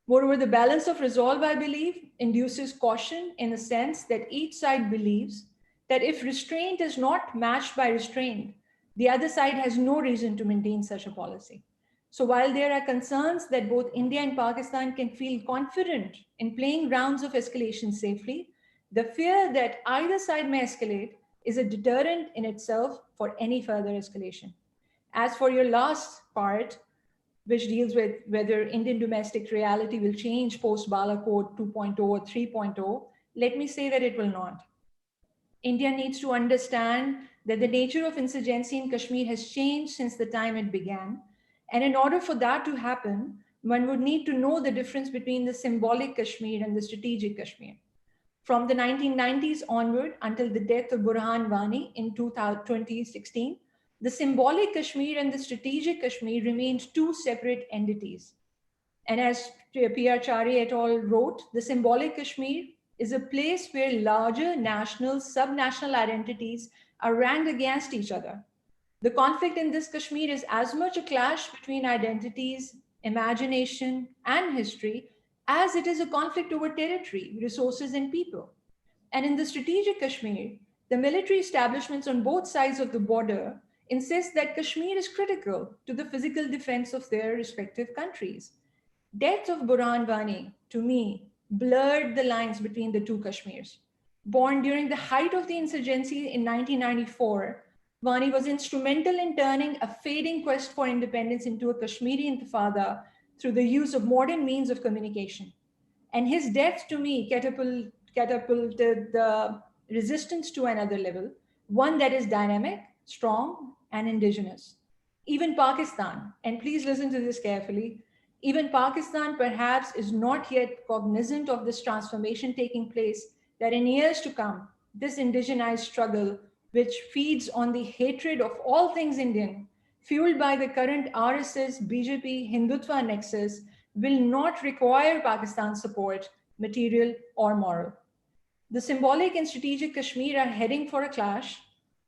Moreover, the balance of resolve, I believe, induces caution in the sense that each side believes that if restraint is not matched by restraint, the other side has no reason to maintain such a policy. So while there are concerns that both India and Pakistan can feel confident in playing rounds of escalation safely, the fear that either side may escalate is a deterrent in itself for any further escalation. As for your last part, which deals with whether Indian domestic reality will change post Balakot 2.0 or 3.0, let me say that it will not. India needs to understand that the nature of insurgency in Kashmir has changed since the time it began. And in order for that to happen, one would need to know the difference between the symbolic Kashmir and the strategic Kashmir. From the 1990s onward until the death of Burhan Wani in 2016, the symbolic Kashmir and the strategic Kashmir remained two separate entities. And as P.R. Chari et al. Wrote, the symbolic Kashmir is a place where larger national, subnational identities are ranked against each other. The conflict in this Kashmir is as much a clash between identities, imagination, and history as it is a conflict over territory, resources, and people. And in the strategic Kashmir, the military establishments on both sides of the border insist that Kashmir is critical to the physical defense of their respective countries. Death of Burhan Wani, to me, blurred the lines between the two Kashmirs. Born during the height of the insurgency in 1994, Wani was instrumental in turning a fading quest for independence into a Kashmiri intifada through the use of modern means of communication. And his death, to me, catapulted the resistance to another level, one that is dynamic, strong, and indigenous. Even Pakistan, and please listen to this carefully, even Pakistan perhaps is not yet cognizant of this transformation taking place, that in years to come, this indigenized struggle, which feeds on the hatred of all things Indian, fueled by the current RSS, BJP, Hindutva nexus, will not require Pakistan's support, material or moral. The symbolic and strategic Kashmir are heading for a clash,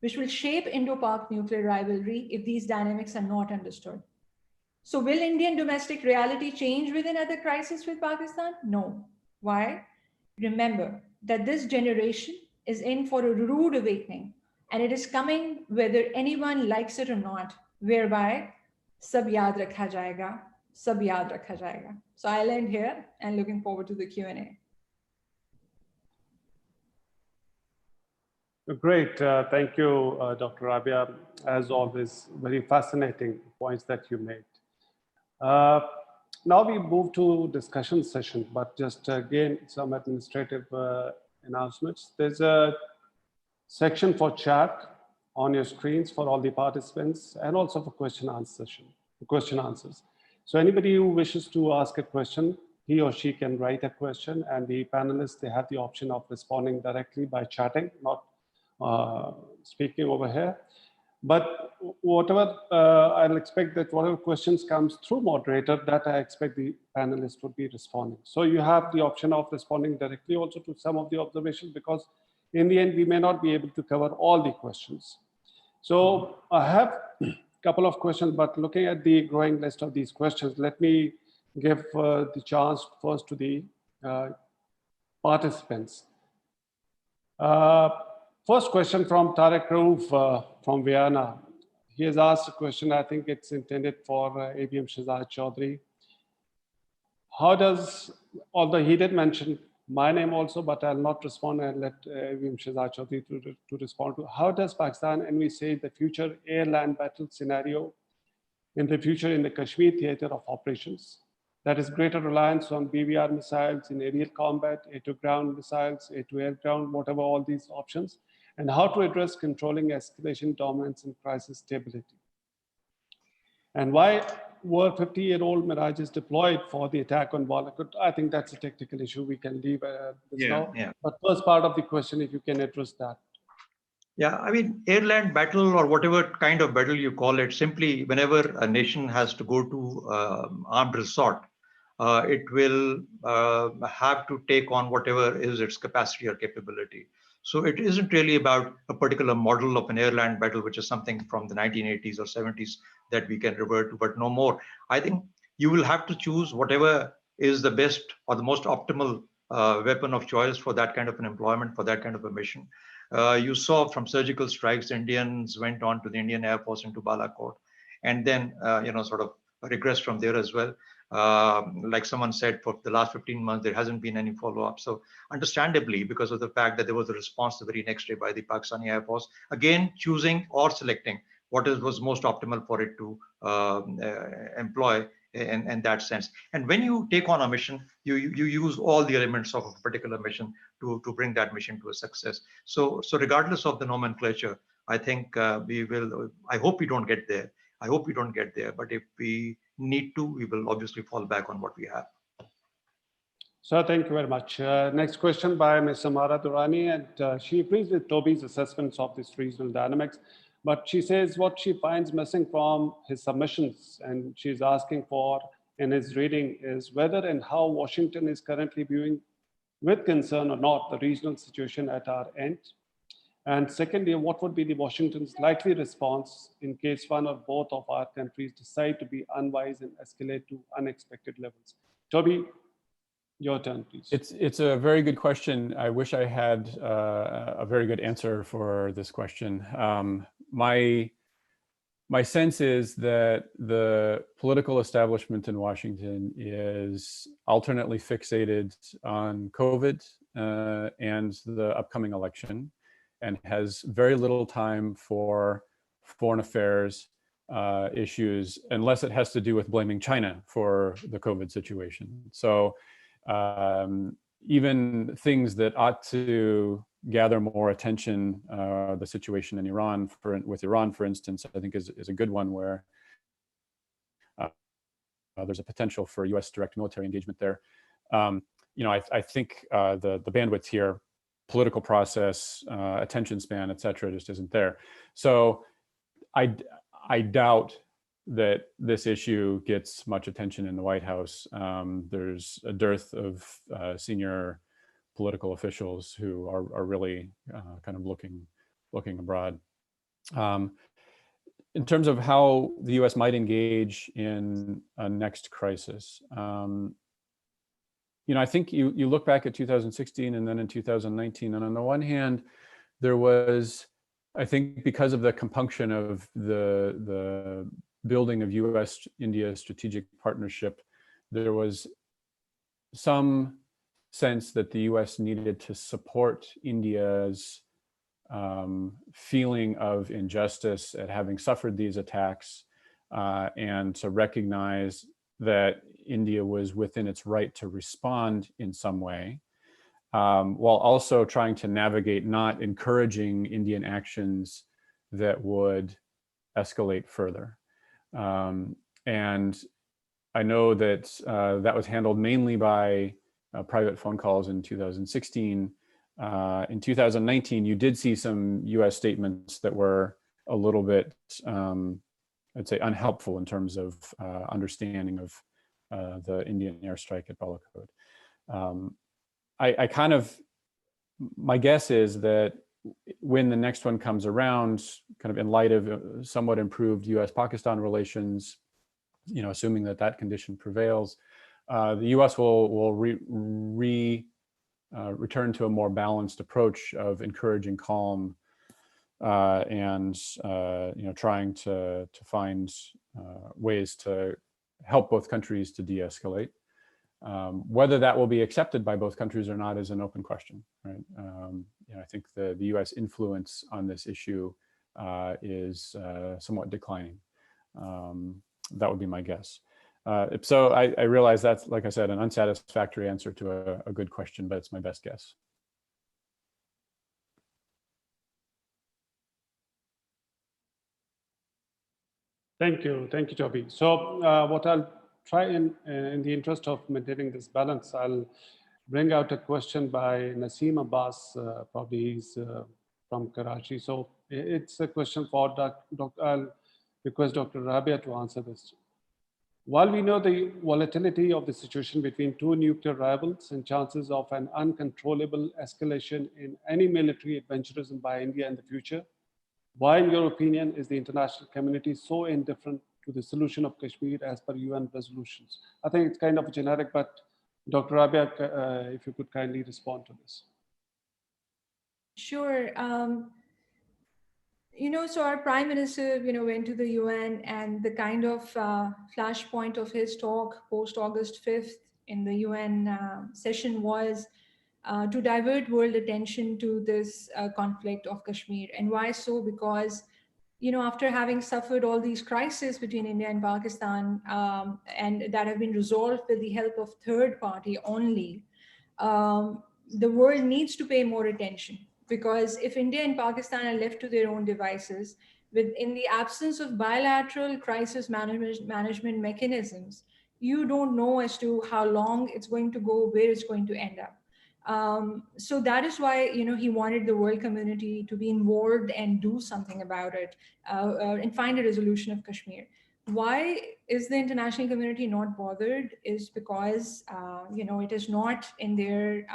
which will shape Indo-Pak nuclear rivalry if these dynamics are not understood. So will Indian domestic reality change within other crises with Pakistan? No. Why? Remember that this generation is in for a rude awakening, and it is coming whether anyone likes it or not, whereby sab yaad rakha jayega, sab yaad rakha jayega. So I'll end here and looking forward to the Q&A. Great. Thank you, Dr. Rabia. As always, very fascinating points that you made. Now we move to discussion session, but just again, some administrative announcements. There's a section for chat on your screens for all the participants and also for question answers. So anybody who wishes to ask a question, he or she can write a question, and the panelists, they have the option of responding directly by chatting, not speaking over here. But whatever, I'll expect that whatever questions comes through moderator, that I expect the panelists would be responding. So you have the option of responding directly also to some of the observations, because in the end, we may not be able to cover all the questions. So I have a couple of questions, but looking at the growing list of these questions, let me give the chance first to the participants. First question from Tarek Rauf from Vienna. He has asked a question, I think it's intended for ABM Shahzad Chaudhry. How does, although he did mention my name also, but I'll not respond and let ABM Shahzad Chaudhry to respond to, how does Pakistan envisage the future air-land battle scenario in the future in the Kashmir theater of operations? That is greater reliance on BVR missiles in aerial combat, air-to-ground missiles, air-to-air-ground, whatever, all these options, and how to address controlling escalation, dominance, and crisis stability. And why were 50-year-old Mirages deployed for the attack on Balakot? I think that's a technical issue. We can leave this now. Yeah. But first part of the question, if you can address that. Yeah, I mean, air-land battle or whatever kind of battle you call it, simply whenever a nation has to go to armed resort, it will have to take on whatever is its capacity or capability. So it isn't really about a particular model of an air-land battle, which is something from the 1980s or 70s that we can revert to, but no more. I think you will have to choose whatever is the best or the most optimal weapon of choice for that kind of an employment, for that kind of a mission. You saw from surgical strikes, Indians went on to the Indian Air Force into Balakot, and then sort of regressed from there as well. Like someone said, for the last 15 months, there hasn't been any follow-up. So understandably, because of the fact that there was a response the very next day by the Pakistani Air Force, again, choosing or selecting what was most optimal for it to employ in that sense. And when you take on a mission, you use all the elements of a particular mission to bring that mission to a success. So regardless of the nomenclature, I think we will, I hope we don't get there. I hope we don't get there, but if we need to, we will obviously fall back on what we have. So thank you very much. Next question by Ms. Samara Durrani, and she agrees with Toby's assessments of this regional dynamics, but she says what she finds missing from his submissions, and she's asking for in his reading, is whether and how Washington is currently viewing with concern or not the regional situation at our end. And secondly, what would be the Washington's likely response in case one or both of our countries decide to be unwise and escalate to unexpected levels? Toby, your turn, please. It's a very good question. I wish I had a very good answer for this question. My sense is that the political establishment in Washington is alternately fixated on COVID and the upcoming election, and has very little time for foreign affairs issues, unless it has to do with blaming China for the COVID situation. So even things that ought to gather more attention, the situation in Iran, with Iran, for instance, I think is a good one where there's a potential for US direct military engagement there. I think the bandwidth here, political process, attention span, et cetera, just isn't there. So I doubt that this issue gets much attention in the White House. There's a dearth of senior political officials who are really kind of looking abroad. In terms of how the US might engage in a next crisis, I think you look back at 2016 and then in 2019, and on the one hand, there was, I think, because of the compunction of the building of US-India strategic partnership, there was some sense that the US needed to support India's feeling of injustice at having suffered these attacks, and to recognize that India was within its right to respond in some way, while also trying to navigate not encouraging Indian actions that would escalate further. And I know that that was handled mainly by private phone calls in 2016. In 2019, you did see some US statements that were a little bit, I'd say, unhelpful in terms of understanding of the Indian airstrike at Balakot. My guess is that when the next one comes around, kind of in light of somewhat improved US-Pakistan relations, assuming that that condition prevails, the US will return to a more balanced approach of encouraging calm and trying to find ways to help both countries to de-escalate. Whether that will be accepted by both countries or not is an open question, right? I think the US influence on this issue is somewhat declining. That would be my guess. So I realize that's, like I said, an unsatisfactory answer to a good question, but it's my best guess. Thank you, Toby. So what I'll try in the interest of maintaining this balance, I'll bring out a question by Naseem Abbas, probably he's from Karachi. So it's a question for I'll request Dr. Rabia to answer this. While we know the volatility of the situation between two nuclear rivals and chances of an uncontrollable escalation in any military adventurism by India in the future, why, in your opinion, is the international community so indifferent to the solution of Kashmir as per UN resolutions? I think it's kind of generic, but Dr. Rabia, if you could kindly respond to this. Sure. So our prime minister, went to the UN, and the kind of flashpoint of his talk post August 5th in the UN session was to divert world attention to this conflict of Kashmir. And why so? Because, after having suffered all these crises between India and Pakistan, and that have been resolved with the help of third party only, the world needs to pay more attention. Because if India and Pakistan are left to their own devices, in the absence of bilateral crisis management mechanisms, you don't know as to how long it's going to go, where it's going to end up. So that is why he wanted the world community to be involved and do something about it, and find a resolution of Kashmir. Why is the international community not bothered? Is because it is not in their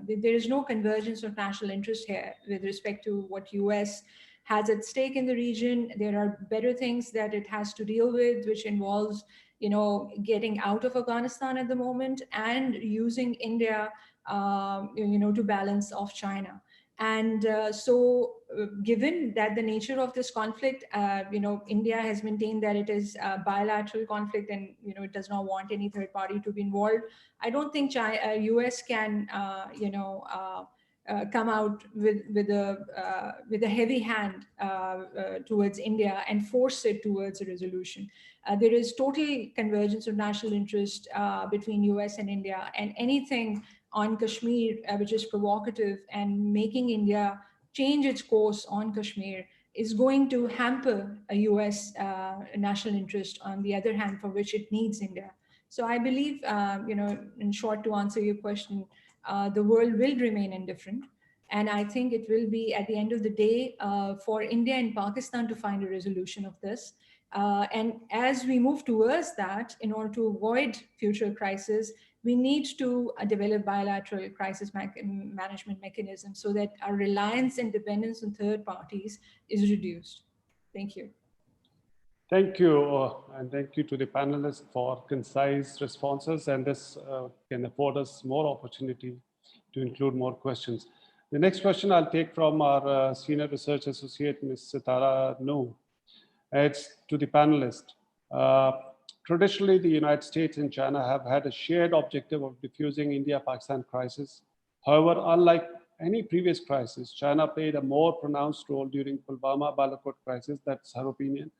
there is no convergence of national interest here with respect to what US has at stake in the region. There are better things that it has to deal with, which involves getting out of Afghanistan at the moment and using India to balance off China. And given that the nature of this conflict, India has maintained that it is a bilateral conflict, and it does not want any third party to be involved. I don't think US can come out with a heavy hand towards India and force it towards a resolution. There is total convergence of national interest between US and India, and anything on Kashmir which is provocative and making India change its course on Kashmir is going to hamper a US national interest, on the other hand, for which it needs India. So I believe, in short, to answer your question, the world will remain indifferent. And I think it will be, at the end of the day, for India and Pakistan to find a resolution of this. And as we move towards that, in order to avoid future crises, we need to develop bilateral crisis management mechanisms so that our reliance and dependence on third parties is reduced. Thank you. Thank you, and thank you to the panelists for concise responses, and this can afford us more opportunity to include more questions. The next question I'll take from our Senior Research Associate, Ms. Sitara Noor. It's to the panelist. Traditionally, the United States and China have had a shared objective of diffusing India-Pakistan crisis. However, unlike any previous crisis, China played a more pronounced role during Pulwama-Balakot crisis. That's her opinion.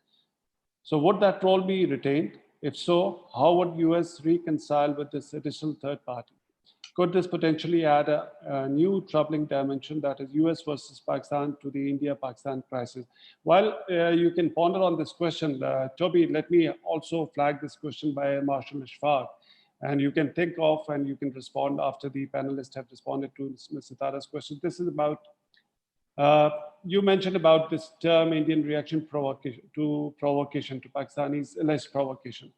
So would that role be retained? If so, how would US reconcile with this additional third party? could this potentially add a new troubling dimension, that is US versus Pakistan, to the India-Pakistan crisis? While you can ponder on this question, Toby, let me also flag this question by Marshal Ishfaq. And you can think of and you can respond after the panelists have responded to Ms. Sitara's question. This is about, you mentioned about this term Indian reaction to Pakistanis alleged provocation.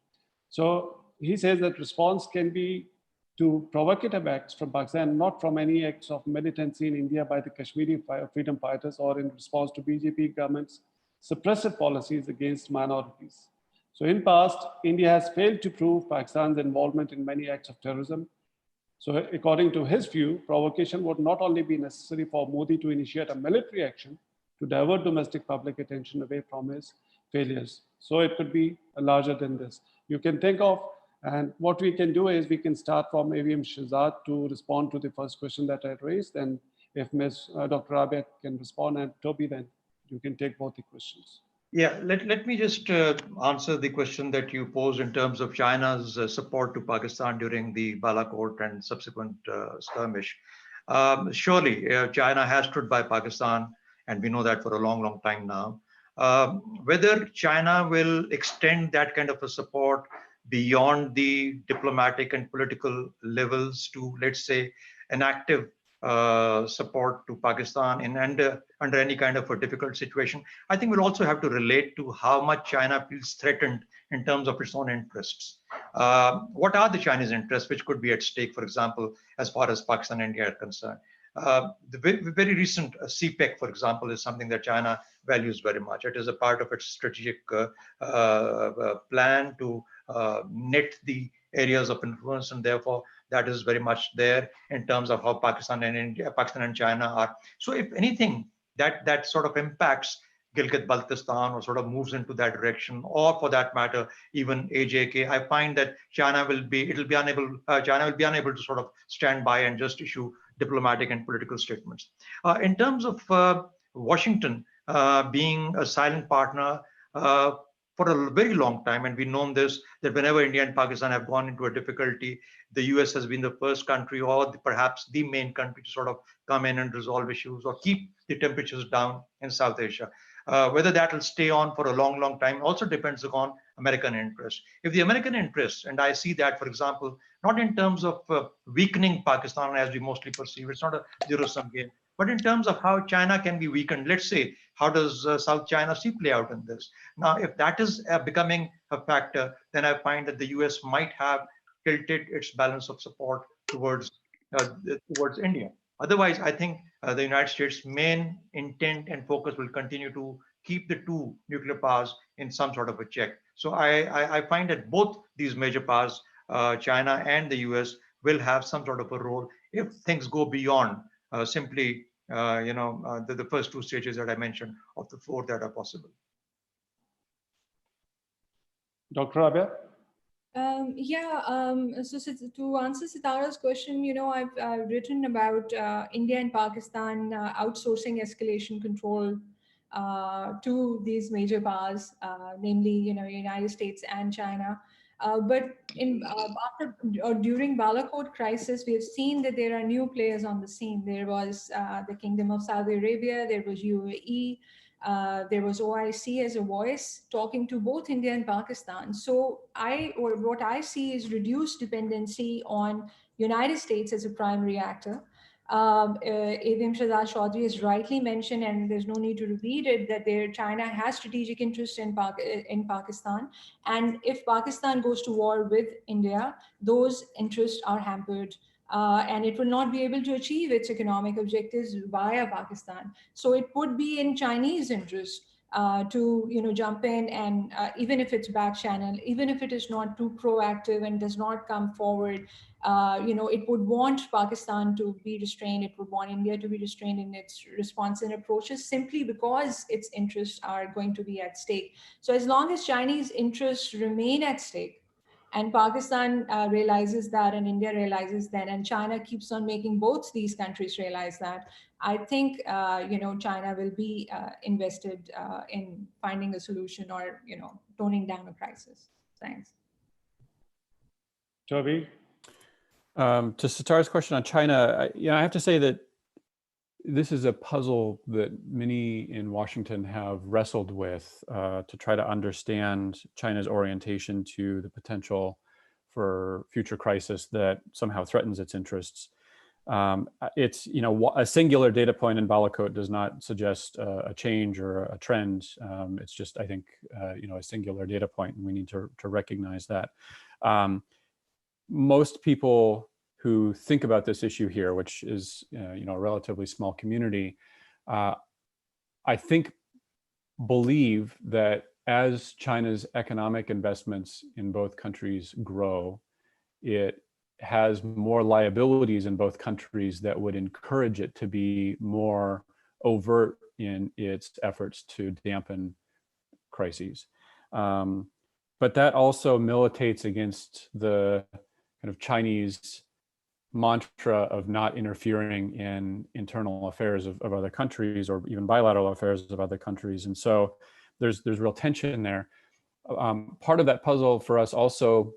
So he says that response can be to provocative acts from Pakistan, not from any acts of militancy in India by the Kashmiri freedom fighters or in response to BJP government's suppressive policies against minorities. So in past, India has failed to prove Pakistan's involvement in many acts of terrorism. So according to his view, provocation would not only be necessary for Modi to initiate a military action to divert domestic public attention away from his failures. So it could be larger than this. You can think of, and what we can do is we can start from AVM Shahzad to respond to the first question that I raised. And if Dr. Rabia can respond, and Toby, then you can take both the questions. Yeah, let me just answer the question that you posed in terms of China's support to Pakistan during the Balakot and subsequent skirmish. Surely, China has stood by Pakistan, and we know that for a long, long time now. Whether China will extend that kind of a support beyond the diplomatic and political levels to, let's say, an active support to Pakistan under any kind of a difficult situation, I think we'll also have to relate to how much China feels threatened in terms of its own interests. What are the Chinese interests which could be at stake, for example, as far as Pakistan and India are concerned? The very recent CPEC, for example, is something that China values very much. It is a part of its strategic plan to net the areas of influence, and therefore that is very much there in terms of how Pakistan and India, Pakistan and China are. So if anything, that sort of impacts Gilgit-Baltistan or sort of moves into that direction, or for that matter, even AJK, I find that China will be unable to sort of stand by and just issue diplomatic and political statements. In terms of Washington being a silent partner for a very long time, and we've known this, that whenever India and Pakistan have gone into a difficulty, the US has been the first country or perhaps the main country to sort of come in and resolve issues or keep the temperatures down in South Asia. Whether that will stay on for a long, long time also depends upon American interest. If the American interest, and I see that, for example, not in terms of weakening Pakistan as we mostly perceive, it's not a zero-sum game, but in terms of how China can be weakened. Let's say, how does South China Sea play out in this? Now, if that is becoming a factor, then I find that the US might have tilted its balance of support towards India. Otherwise, I think the United States' main intent and focus will continue to keep the two nuclear powers in some sort of a check. So I find that both these major powers, China and the US, will have some sort of a role if things go beyond simply the first two stages that I mentioned of the four that are possible. Dr. Rabia? So to answer Sitara's question, I've written about India and Pakistan outsourcing escalation control to these major powers, namely, United States and China. But during Balakot crisis, we have seen that there are new players on the scene. There was the Kingdom of Saudi Arabia, there was UAE, there was OIC as a voice talking to both India and Pakistan. So what I see is reduced dependency on United States as a primary actor. AVM Shahzad Chaudhry has rightly mentioned, and there's no need to repeat it, that China has strategic interest in Pakistan. And if Pakistan goes to war with India, those interests are hampered. And it will not be able to achieve its economic objectives via Pakistan. So it would be in Chinese interest to jump in, and even if it's back channel, even if it is not too proactive and does not come forward, it would want Pakistan to be restrained. It would want India to be restrained in its response and approaches, simply because its interests are going to be at stake. So as long as Chinese interests remain at stake, and Pakistan realizes that, and India realizes that, and China keeps on making both these countries realize that, I think China will be invested in finding a solution or toning down a crisis. Thanks. Toby? To Sitar's question on China, I have to say that this is a puzzle that many in Washington have wrestled with to try to understand China's orientation to the potential for future crisis that somehow threatens its interests. It's, a singular data point in Balakot does not suggest a change or a trend. It's just, I think, a singular data point, and we need to recognize that. Most people who think about this issue here, which is a relatively small community, I think believe that as China's economic investments in both countries grow, it has more liabilities in both countries that would encourage it to be more overt in its efforts to dampen crises. But that also militates against the kind of Chinese mantra of not interfering in internal affairs of other countries or even bilateral affairs of other countries. And so there's real tension there. Part of that puzzle for us also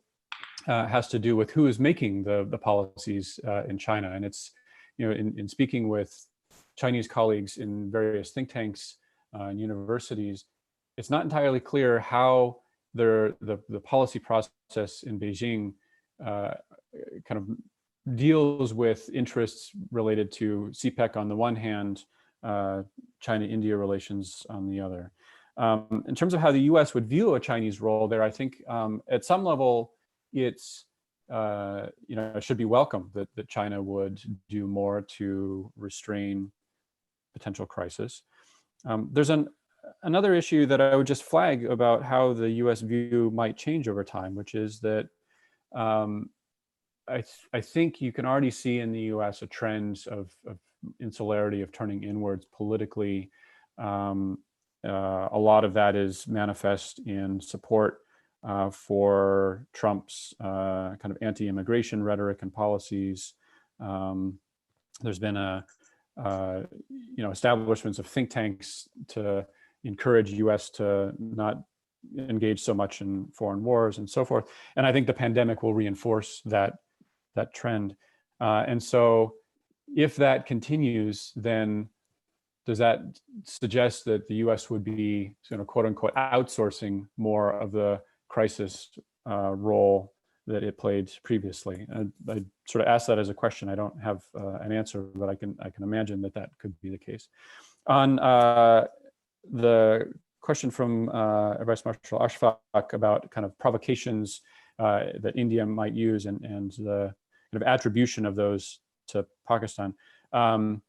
has to do with who is making the policies in China. And it's, in speaking with Chinese colleagues in various think tanks and universities, it's not entirely clear how the policy process in Beijing kind of deals with interests related to CPEC on the one hand, China-India relations on the other. In terms of how the US would view a Chinese role there, I think at some level, it's, it should be welcome that China would do more to restrain potential crisis. There's another issue that I would just flag about how the US view might change over time, which is that I think you can already see in the US a trend of insularity, of turning inwards politically. A lot of that is manifest in support for Trump's kind of anti-immigration rhetoric and policies. There's been establishments of think tanks to encourage US to not engage so much in foreign wars and so forth. And I think the pandemic will reinforce that trend. And so if that continues, then does that suggest that the US would be quote unquote outsourcing more of the crisis role that it played previously? And I sort of asked that as a question. I don't have an answer, but I can imagine that could be the case. On the question from Vice Marshal Ashfaq about kind of provocations that India might use and the kind of attribution of those to Pakistan. I'm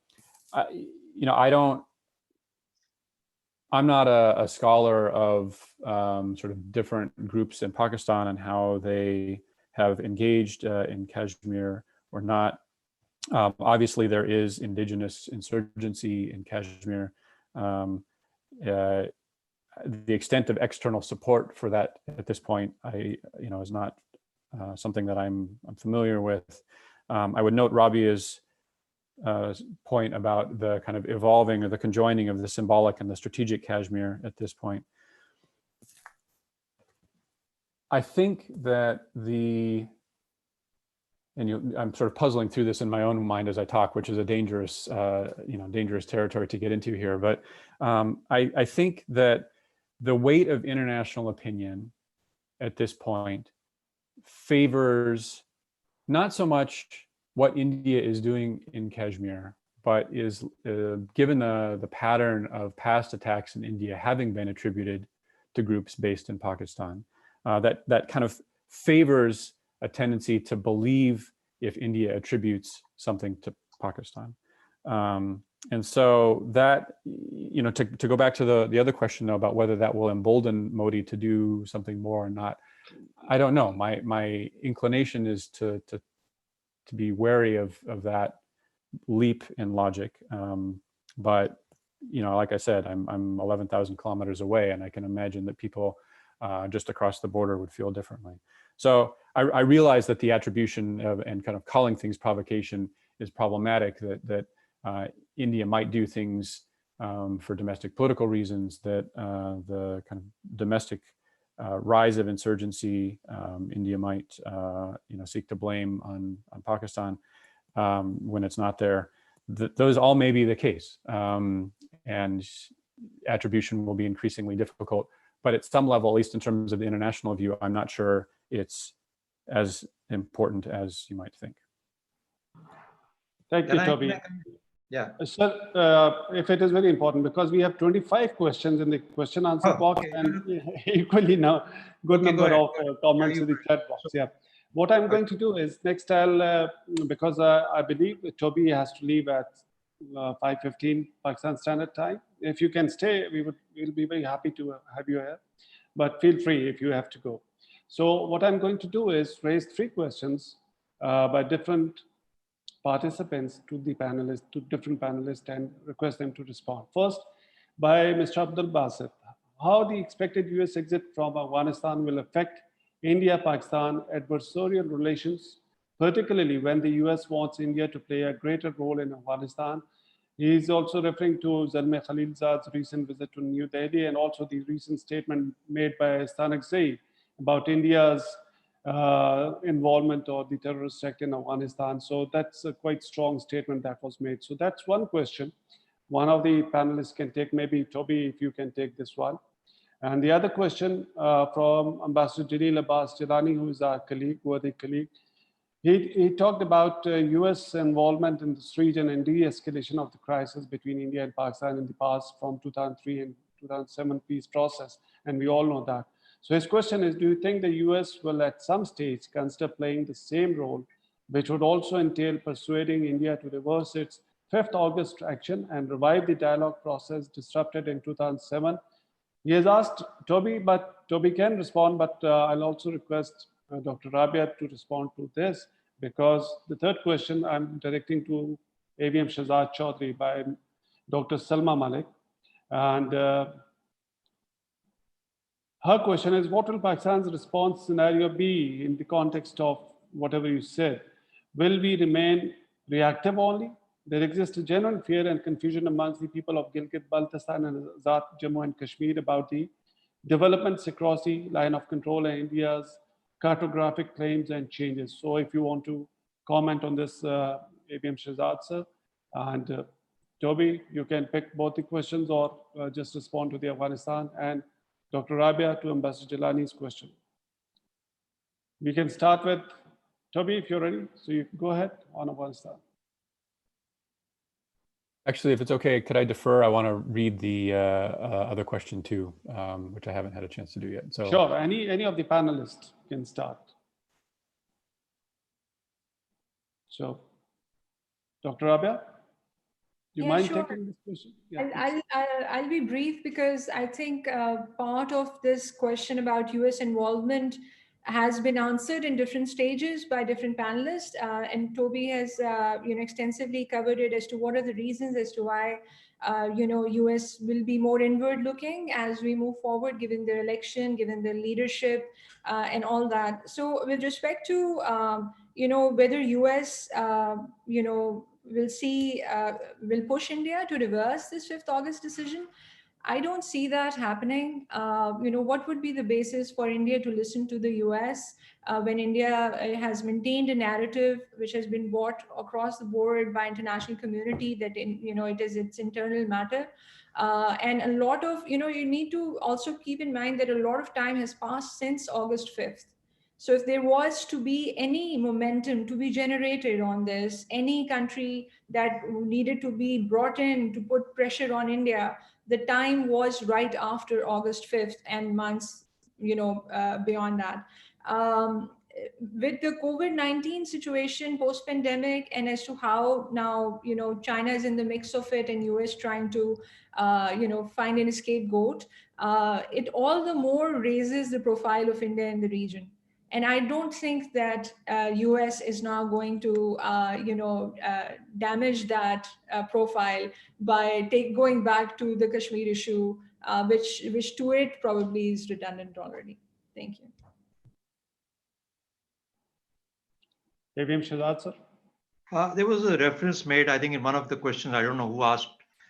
not a scholar of sort of different groups in Pakistan and how they have engaged in Kashmir or not. Obviously, there is indigenous insurgency in Kashmir. The extent of external support for that at this point, is not something that I'm familiar with. I would note Rabia's point about the kind of evolving or the conjoining of the symbolic and the strategic Kashmir at this point. I think that I'm sort of puzzling through this in my own mind as I talk, which is a dangerous territory to get into here. But I think that the weight of international opinion at this point favors not so much what India is doing in Kashmir, but is given the pattern of past attacks in India having been attributed to groups based in Pakistan, that kind of favors a tendency to believe if India attributes something to Pakistan. And so that, to go back to the other question though, about whether that will embolden Modi to do something more or not, I don't know. My inclination is to be wary of that leap in logic. But like I said, I'm 11,000 kilometers away, and I can imagine that people just across the border would feel differently. So I realize that the attribution of and kind of calling things provocation is problematic, that India might do things for domestic political reasons, that the kind of domestic rise of insurgency, India might seek to blame on Pakistan when it's not there. Those all may be the case, and attribution will be increasingly difficult. But at some level, at least in terms of the international view, I'm not sure it's as important as you might think. Thank you, Toby. Yeah. Sir, if it is very important, because we have 25 questions in the question answer box, okay. and equally now good number of comments in the chat box. Yeah. What I'm going to do is next I'll, because I believe Toby has to leave at 5:15 Pakistan Standard Time. If you can stay, we'll be very happy to have you here, but feel free if you have to go. So what I'm going to do is raise 3 questions by different participants to the panelists, to different panelists, and request them to respond. First, by Mr. Abdul Basit, how the expected US exit from Afghanistan will affect India-Pakistan adversarial relations, particularly when the US wants India to play a greater role in Afghanistan. He is also referring to Zalmay Khalilzad's recent visit to New Delhi and also the recent statement made by Stanak Zaid about India's involvement or the terrorist act in Afghanistan. So that's a quite strong statement that was made. So that's one question. One of the panelists can take, maybe Toby, if you can take this one. And the other question from Ambassador Jalil Abbas Jilani, who is our colleague, worthy colleague. He talked about US involvement in this region and de-escalation of the crisis between India and Pakistan in the past from 2003 and 2007 peace process. And we all know that. So his question is, do you think the US will at some stage consider playing the same role, which would also entail persuading India to reverse its 5th August action and revive the dialogue process disrupted in 2007? He has asked Toby, but Toby can respond, but I'll also request Dr. Rabia to respond to this, because the third question I'm directing to AVM Shahzad Chaudhry by Dr. Salma Malik. And her question is, what will Pakistan's response scenario be in the context of whatever you said? Will we remain reactive only? There exists a genuine fear and confusion amongst the people of Gilgit-Baltistan and Azad Jammu and Kashmir about the developments across the line of control and India's cartographic claims and changes. So if you want to comment on this, ABM Shahzad sir, and Toby, you can pick both the questions or just respond to the Afghanistan, and Dr. Rabia to Ambassador Jilani's question. We can start with Toby if you're ready. So you can go ahead on Afghanistan. Actually, if it's okay, could I defer? I want to read the other question too, which I haven't had a chance to do yet. So sure, any of the panelists can start. So, Dr. Rabia, do you mind taking this question? Yeah, I'll be brief, because I think part of this question about US involvement has been answered in different stages by different panelists, and Toby has extensively covered it as to what are the reasons as to why US will be more inward looking as we move forward, given their election, given their leadership, and all that. So with respect to whether US will push India to reverse this 5th August decision, I don't see that happening. What would be the basis for India to listen to the US when India has maintained a narrative which has been bought across the board by international community that it is its internal matter. And a lot of, you need to also keep in mind that a lot of time has passed since August 5th. So if there was to be any momentum to be generated on this, any country that needed to be brought in to put pressure on India, the time was right after August 5th and months, beyond that. With the COVID-19 situation post-pandemic, and as to how now, China is in the mix of it and US trying to, find an scapegoat, it all the more raises the profile of India in the region. And I don't think that US is now going to, damage that profile by going back to the Kashmir issue, which to it probably is redundant already. Thank you. AVM Shahzad, sir. There was a reference made, I think, in one of the questions. I don't know who asked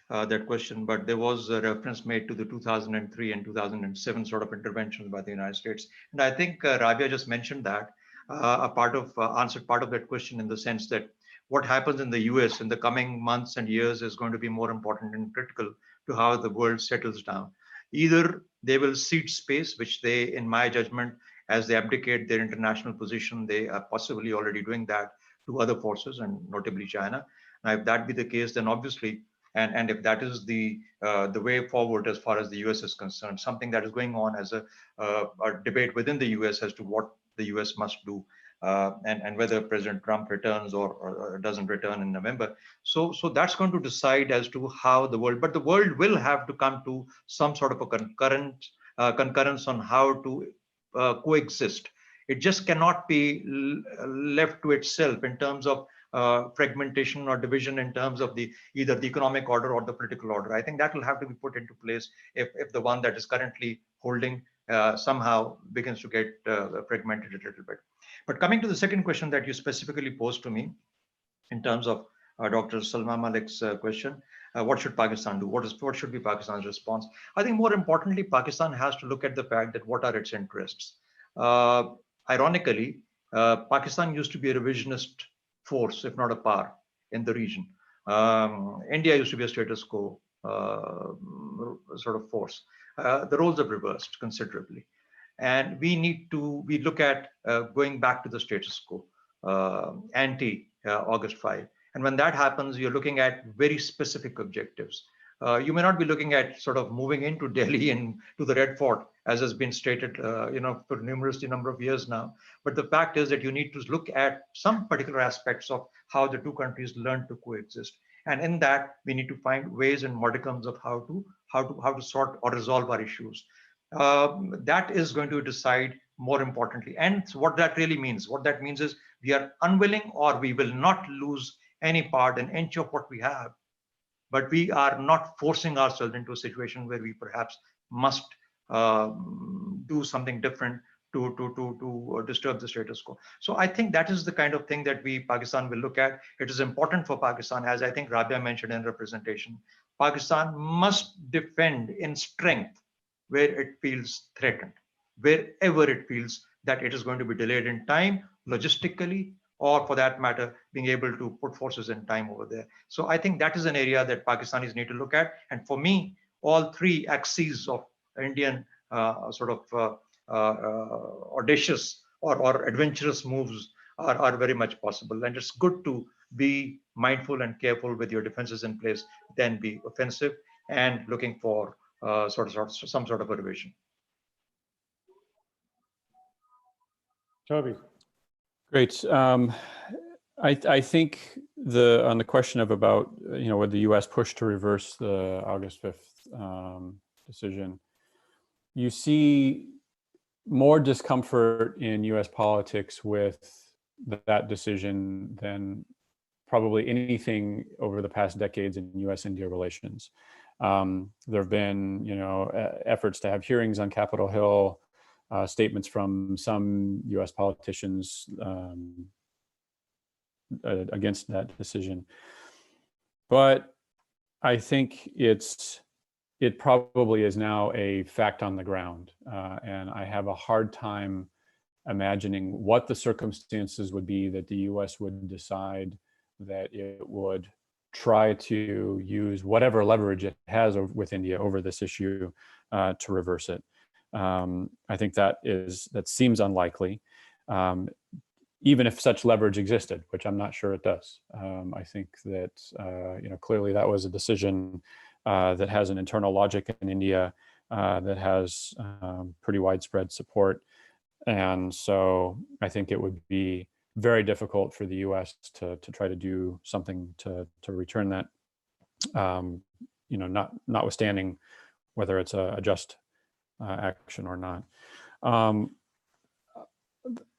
that question, but there was a reference made to the 2003 and 2007 sort of interventions by the United States. And I think Rabia just mentioned that a part of answered part of that question in the sense that what happens in the US in the coming months and years is going to be more important and critical to how the world settles down. Either they will cede space, which they, in my judgment, as they abdicate their international position, they are possibly already doing that to other forces and notably China. Now, if that be the case, then obviously, and if that is the way forward as far as the US is concerned, something that is going on as a debate within the US as to what the US must do and whether President Trump returns or doesn't return in November. So that's going to decide as to how the world, but the world will have to come to some sort of a concurrence on how to coexist. It just cannot be left to itself in terms of fragmentation or division in terms of either the economic order or the political order. I think that will have to be put into place if the one that is currently holding somehow begins to get fragmented a little bit. But coming to the second question that you specifically posed to me in terms of Dr. Salma Malik's question, what should Pakistan do? What should be Pakistan's response? I think more importantly, Pakistan has to look at the fact that what are its interests. Ironically, Pakistan used to be a revisionist force, if not a power, in the region. India used to be a status quo sort of force. The roles have reversed considerably. And we look at going back to the status quo, anti-August 5. And when that happens, you're looking at very specific objectives. You may not be looking at sort of moving into Delhi and to the Red Fort, as has been stated, for numerous number of years now. But the fact is that you need to look at some particular aspects of how the two countries learn to coexist. And in that, we need to find ways and modicums of how to sort or resolve our issues. That is going to decide more importantly. And what that really means, what that means is we are unwilling or we will not lose any part, an inch of what we have, but we are not forcing ourselves into a situation where we perhaps must do something different to disturb the status quo. So I think that is the kind of thing that Pakistan will look at. It is important for Pakistan, as I think Rabia mentioned in her presentation. Pakistan must defend in strength where it feels threatened, wherever it feels that it is going to be delayed in time, logistically, or for that matter, being able to put forces in time over there. So I think that is an area that Pakistanis need to look at. And for me, all three axes of Indian audacious or adventurous moves are very much possible. And it's good to be mindful and careful with your defenses in place, then be offensive and looking for some sort of a revision. Toby. Great. I think on the question of about would the U.S. push to reverse the August 5th decision, you see more discomfort in U.S. politics with that decision than probably anything over the past decades in U.S.-India relations. There have been efforts to have hearings on Capitol Hill. Statements from some U.S. politicians against that decision. But I think it probably is now a fact on the ground. And I have a hard time imagining what the circumstances would be that the U.S. would decide that it would try to use whatever leverage it has with India over this issue to reverse it. I think that seems unlikely, even if such leverage existed, which I'm not sure it does. I think that clearly that was a decision that has an internal logic in India that has pretty widespread support, and so I think it would be very difficult for the U.S. to try to do something to return that. Notwithstanding whether it's a just action or not.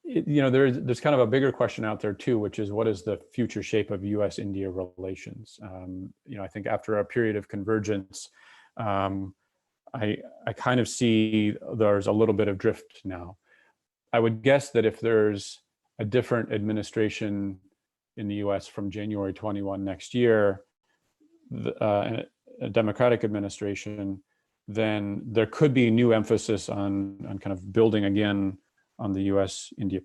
There's kind of a bigger question out there too, which is what is the future shape of U.S.-India relations? I think after a period of convergence, I kind of see there's a little bit of drift now. I would guess that if there's a different administration in the U.S. from January 21 next year, a democratic administration, then there could be new emphasis on kind of building again on the U.S.-India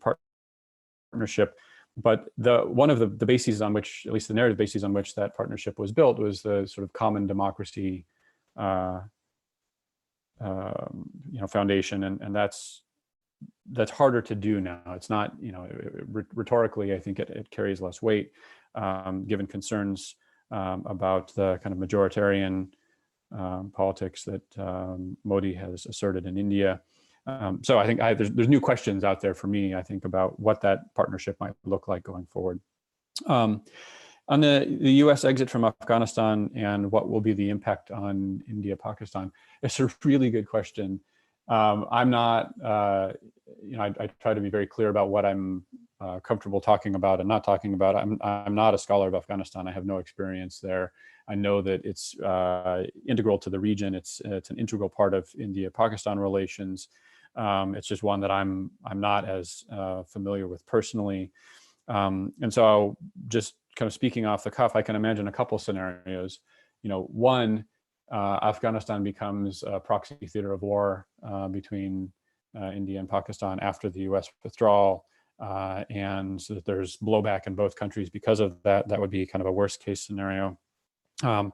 partnership. But one of the bases on which, at least the narrative bases on which that partnership was built, was the sort of common democracy foundation, and that's harder to do now. It's not, rhetorically, I think it carries less weight, given concerns about the kind of majoritarian politics that Modi has asserted in India. So I think there's new questions out there for me, I think, about what that partnership might look like going forward. On the US exit from Afghanistan and what will be the impact on India, Pakistan, it's a really good question. I'm not, I try to be very clear about what I'm comfortable talking about and not talking about. I'm not a scholar of Afghanistan. I have no experience there. I know that it's integral to the region. It's an integral part of India-Pakistan relations. It's just one that I'm not as familiar with personally. And so just kind of speaking off the cuff, I can imagine a couple scenarios. One, Afghanistan becomes a proxy theater of war between India and Pakistan after the US withdrawal, and so that there's blowback in both countries because of that. That would be kind of a worst case scenario. I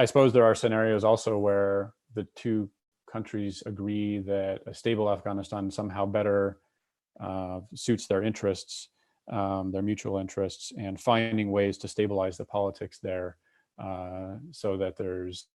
suppose there are scenarios also where the two countries agree that a stable Afghanistan somehow better suits their interests, their mutual interests, and finding ways to stabilize the politics there so that there's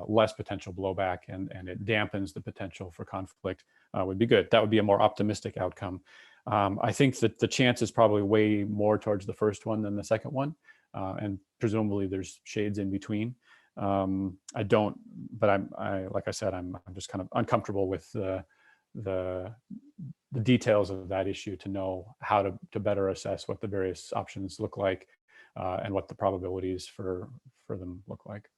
less potential blowback and it dampens the potential for conflict would be good. That would be a more optimistic outcome. I think that the chance is probably way more towards the first one than the second one, and presumably there's shades in between. I don't, but like I said, I'm just kind of uncomfortable with the details of that issue to know how to better assess what the various options look like and what the probabilities for them look like.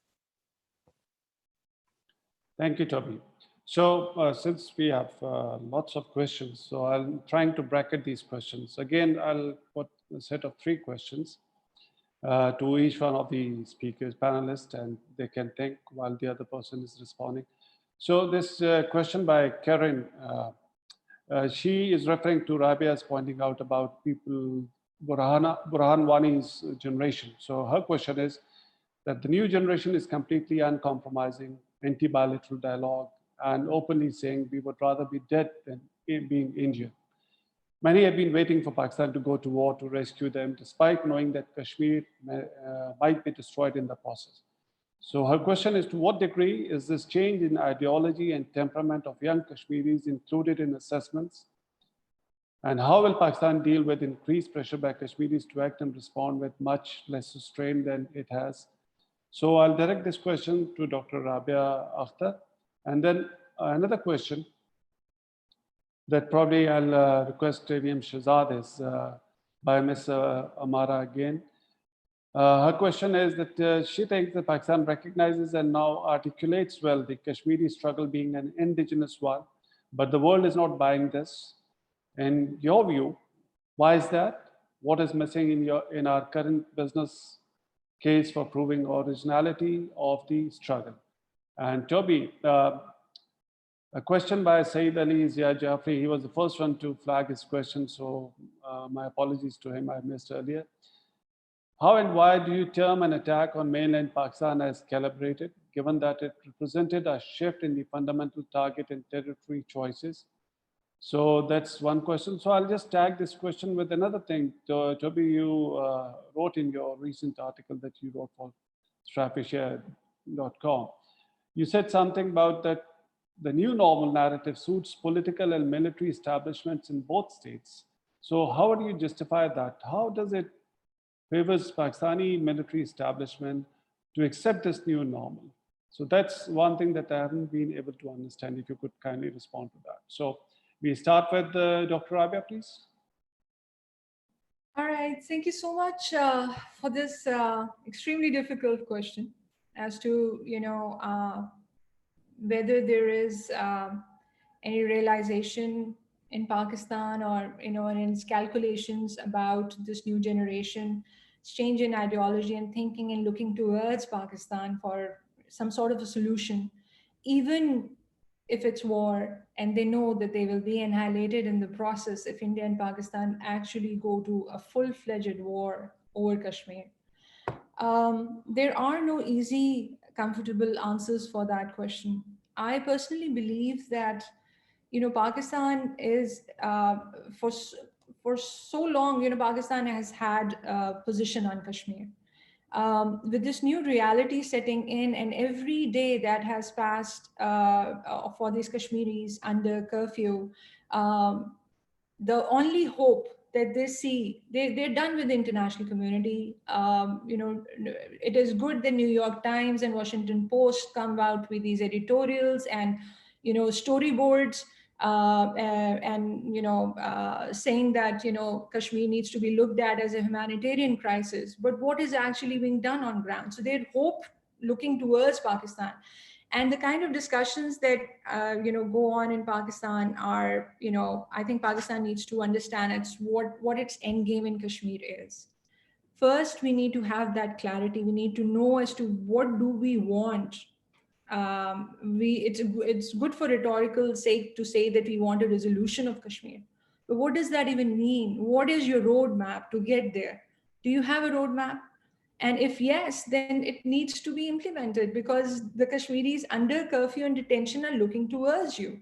Thank you, Toby. So since we have lots of questions, so I'm trying to bracket these questions. Again, I'll put a set of 3 questions to each one of the speakers, panelists, and they can think while the other person is responding. So this question by Karen, she is referring to Rabia's pointing out about people, Burhan Wani's generation. So her question is that the new generation is completely uncompromising, anti-bilateral dialogue, and openly saying we would rather be dead than being injured. Many have been waiting for Pakistan to go to war to rescue them, despite knowing that Kashmir might be destroyed in the process. So her question is, to what degree is this change in ideology and temperament of young Kashmiris included in assessments? And how will Pakistan deal with increased pressure by Kashmiris to act and respond with much less restraint than it has? So I'll direct this question to Dr. Rabia Akhtar. And then another question that probably I'll request AVM Shahzad is by Ms. Amara again. Her question is that she thinks that Pakistan recognizes and now articulates well the Kashmiri struggle being an indigenous one, but the world is not buying this. In your view, why is that? What is missing in our current business case for proving originality of the struggle? And Toby, a question by Saeed Ali Zia Jafri. He was the first one to flag his question, so my apologies to him, I missed earlier. How and why do you term an attack on mainland Pakistan as calibrated, given that it represented a shift in the fundamental target and territory choices? So that's one question. So I'll just tag this question with another thing. Toby, you wrote in your recent article that you wrote for strapishare.com. You said something about that the new normal narrative suits political and military establishments in both states. So how do you justify that? How does it favors Pakistani military establishment to accept this new normal? So that's one thing that I haven't been able to understand, if you could kindly respond to that. So we start with Dr. Rabia, please. All right, thank you so much for this extremely difficult question as to, whether there is any realization in Pakistan or, in its calculations about this new generation change in ideology and thinking and looking towards Pakistan for some sort of a solution, even if it's war, and they know that they will be annihilated in the process if India and Pakistan actually go to a full-fledged war over Kashmir. There are no easy, comfortable answers for that question. I personally believe that, Pakistan is for so long, Pakistan has had a position on Kashmir. With this new reality setting in, and every day that has passed for these Kashmiris under curfew, um, the only hope that they see, they're done with the international community. It is good the New York Times and Washington Post come out with these editorials and, storyboards, saying that, Kashmir needs to be looked at as a humanitarian crisis. But what is actually being done on ground? So they hope looking towards Pakistan. And the kind of discussions that go on in Pakistan are, I think Pakistan needs to understand what its end game in Kashmir is. First, we need to have that clarity. We need to know as to what do we want. It's good for rhetorical sake to say that we want a resolution of Kashmir, but what does that even mean? What is your roadmap to get there? Do you have a roadmap? And if yes, then it needs to be implemented, because the Kashmiris under curfew and detention are looking towards you.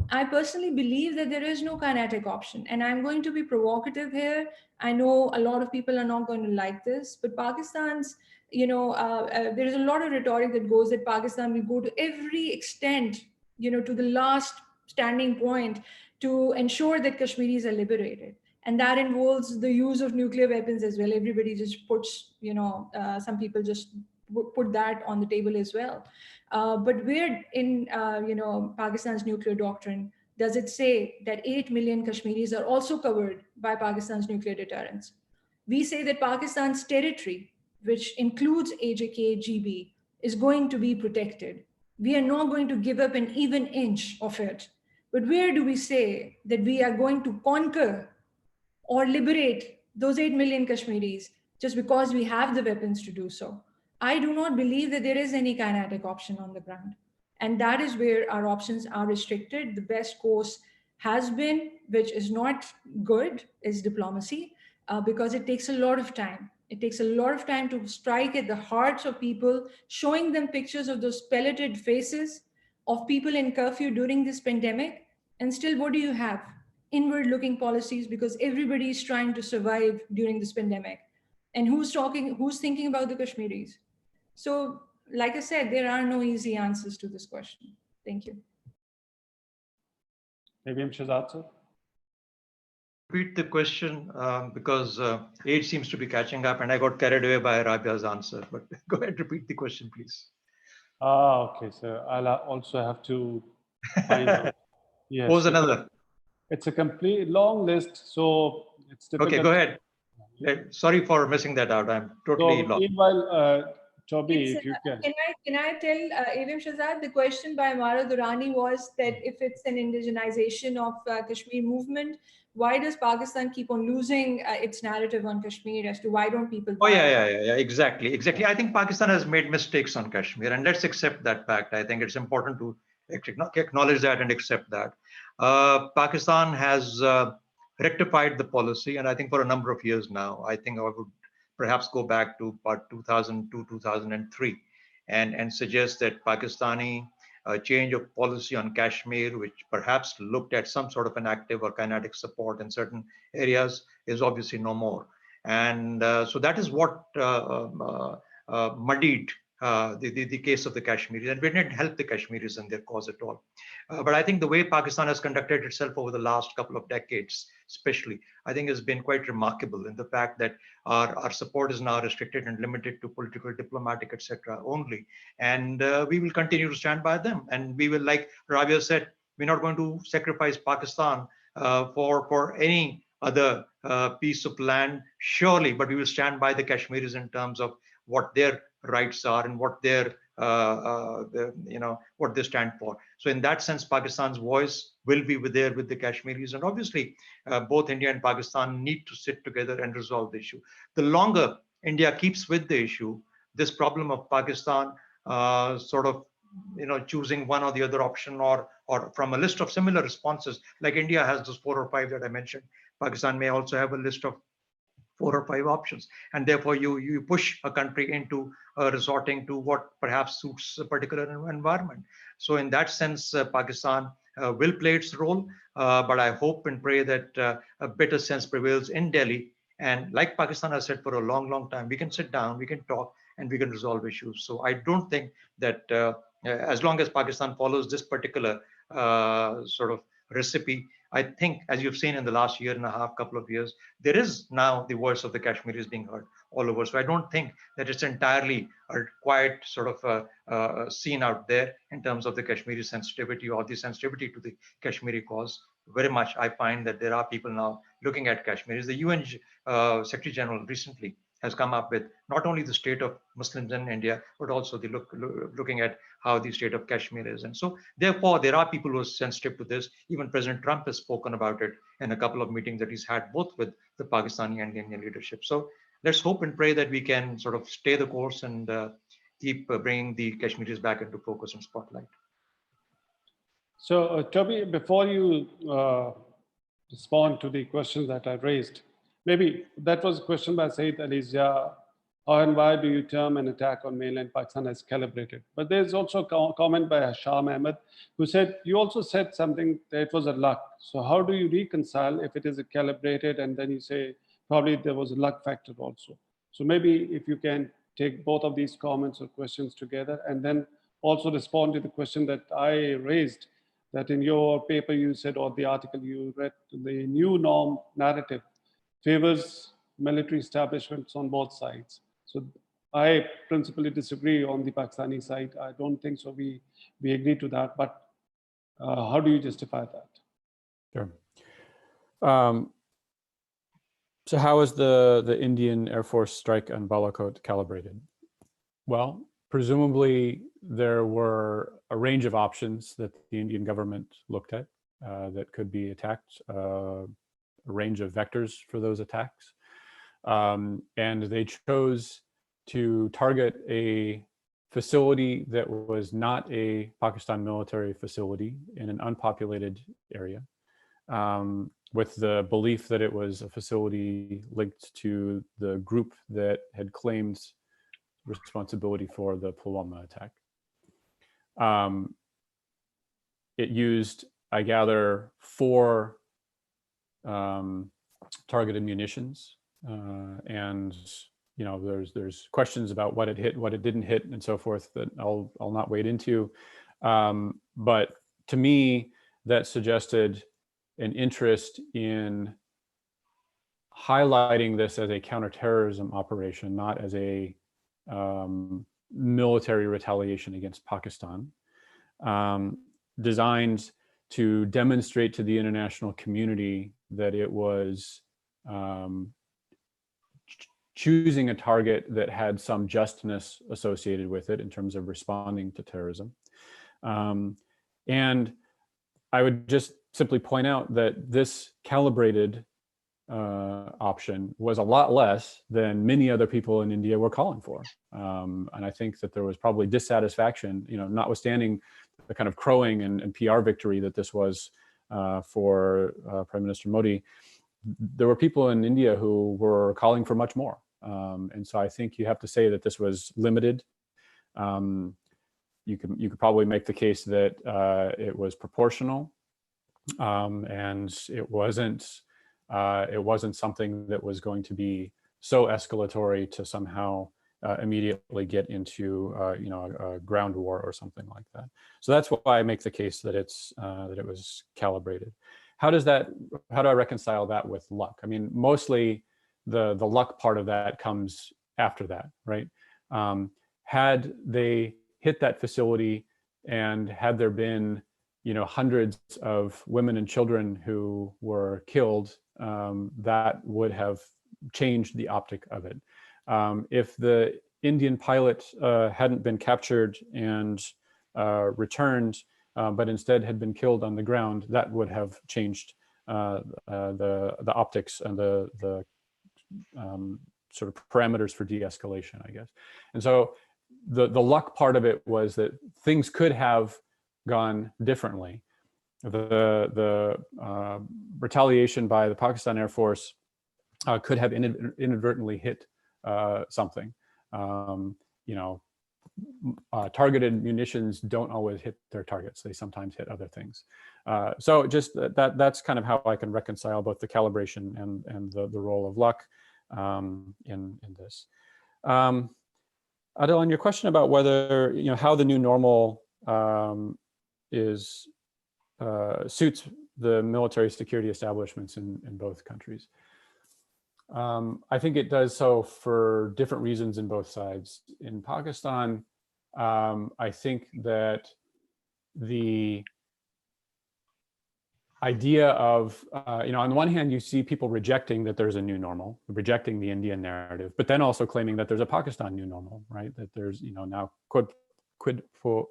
I personally believe that there is no kinetic option, and I'm going to be provocative here. I know a lot of people are not going to like this, but Pakistan's, there is a lot of rhetoric that goes that Pakistan will go to every extent, to the last standing point to ensure that Kashmiris are liberated. And that involves the use of nuclear weapons as well. Everybody just puts, some people just put that on the table as well. But where in, Pakistan's nuclear doctrine does it say that 8 million Kashmiris are also covered by Pakistan's nuclear deterrence? We say that Pakistan's territory, which includes AJK, GB, is going to be protected. We are not going to give up an even inch of it. But where do we say that we are going to conquer or liberate those 8 million Kashmiris just because we have the weapons to do so? I do not believe that there is any kinetic option on the ground. And that is where our options are restricted. The best course has been, which is not good, is diplomacy, because it takes a lot of time. It takes a lot of time to strike at the hearts of people, showing them pictures of those pelleted faces of people in curfew during this pandemic. And still, what do you have? Inward looking policies, because everybody is trying to survive during this pandemic. And who's thinking about the Kashmiris? So, like I said, there are no easy answers to this question. Thank you. Maybe Shahzad, sir. Repeat the question, because age seems to be catching up and I got carried away by Rabia's answer. But go ahead, repeat the question, please. Okay, sir. I'll also have to find out. Yes. Pose another. It's a complete long list, so it's difficult. Okay, go ahead. Sorry for missing that out. I'm totally lost. Meanwhile, Toby, if you can. Can I tell Avim Shahzad, the question by Amara Durrani was that if it's an indigenization of Kashmir movement, why does Pakistan keep on losing its narrative on Kashmir as to why don't people? Oh, yeah, exactly. I think Pakistan has made mistakes on Kashmir, and let's accept that fact. I think it's important to acknowledge that and accept that. Pakistan has rectified the policy, and I think for a number of years now. I think I would perhaps go back to about 2002, 2003, and suggest that Pakistani change of policy on Kashmir, which perhaps looked at some sort of an active or kinetic support in certain areas, is obviously no more. And so that is what muddied the case of the Kashmiris, and we didn't help the Kashmiris in their cause at all. But I think the way Pakistan has conducted itself over the last couple of decades, especially, I think has been quite remarkable in the fact that our support is now restricted and limited to political, diplomatic, etc. only. And we will continue to stand by them. And we will, like Rabia said, we're not going to sacrifice Pakistan for any other piece of land, surely, but we will stand by the Kashmiris in terms of what their rights are and what their what they stand for. So in that sense, Pakistan's voice will be there with the Kashmiris, and obviously both India and Pakistan need to sit together and resolve the issue. The longer India keeps with the issue, this problem of Pakistan sort of choosing one or the other option, or from a list of similar responses, like India has those 4 or 5 that I mentioned, Pakistan may also have a list of 4 or 5 options, and therefore you push a country into resorting to what perhaps suits a particular environment. So in that sense, Pakistan will play its role, but I hope and pray that a better sense prevails in Delhi. And like Pakistan has said for a long, long time, we can sit down, we can talk, and we can resolve issues. So I don't think that as long as Pakistan follows this particular sort of recipe, I think, as you've seen in the last year and a half, couple of years, there is now the voice of the Kashmiris being heard all over. So I don't think that it's entirely a quiet sort of scene out there in terms of the Kashmiri sensitivity or the sensitivity to the Kashmiri cause. Very much, I find that there are people now looking at Kashmiris. The UN Secretary General recently has come up with not only the state of Muslims in India, but also the looking at how the state of Kashmir is. And so, therefore, there are people who are sensitive to this. Even President Trump has spoken about it in a couple of meetings that he's had both with the Pakistani and Indian leadership. So let's hope and pray that we can sort of stay the course and keep bringing the Kashmiris back into focus and spotlight. So, Toby, before you respond to the questions that I raised, maybe that was a question by Saeed Alizia. How and why do you term an attack on mainland Pakistan as calibrated? But there's also a comment by Hasham Ahmed, who said, you also said something that it was a luck. So how do you reconcile if it is a calibrated, and then you say probably there was a luck factor also? So maybe if you can take both of these comments or questions together, and then also respond to the question that I raised, that in your paper you said, or the article you read, the new norm narrative favors military establishments on both sides. So I principally disagree on the Pakistani side. I don't think so. We agree to that. But how do you justify that? Sure. So how is the Indian Air Force strike on Balakot calibrated? Well, presumably there were a range of options that the Indian government looked at that could be attacked, a range of vectors for those attacks. And they chose to target a facility that was not a Pakistan military facility in an unpopulated area, with the belief that it was a facility linked to the group that had claimed responsibility for the Pulwama attack. It used, I gather, 4 targeted munitions, and there's questions about what it hit, what it didn't hit, and so forth that I'll not wade into. But to me, that suggested an interest in highlighting this as a counterterrorism operation, not as a military retaliation against Pakistan, designed to demonstrate to the international community that it was choosing a target that had some justness associated with it in terms of responding to terrorism. And I would just simply point out that this calibrated option was a lot less than many other people in India were calling for. And I think that there was probably dissatisfaction, notwithstanding the kind of crowing and PR victory that this was for Prime Minister Modi. There were people in India who were calling for much more. And so I think you have to say that this was limited. You could probably make the case that it was proportional, and it wasn't something that was going to be so escalatory to somehow immediately get into a ground war or something like that. So that's why I make the case that it was calibrated. How do I reconcile that with luck? I mean, mostly the luck part of that comes after that, right? Had they hit that facility, and had there been hundreds of women and children who were killed, that would have changed the optic of it. If the Indian pilot hadn't been captured and returned, but instead had been killed on the ground, that would have changed the optics and the sort of parameters for de-escalation, I guess. And so the luck part of it was that things could have gone differently. The retaliation by the Pakistan Air Force could have inadvertently hit something. Targeted munitions don't always hit their targets. They sometimes hit other things. So just that's kind of how I can reconcile both the calibration and the role of luck in this. Adil, on your question about whether, how the new normal suits the military security establishments in both countries. I think it does so for different reasons in both sides. In Pakistan, I think that the idea of, on the one hand, you see people rejecting that there's a new normal, rejecting the Indian narrative, but then also claiming that there's a Pakistan new normal, right? That there's, now quid pro,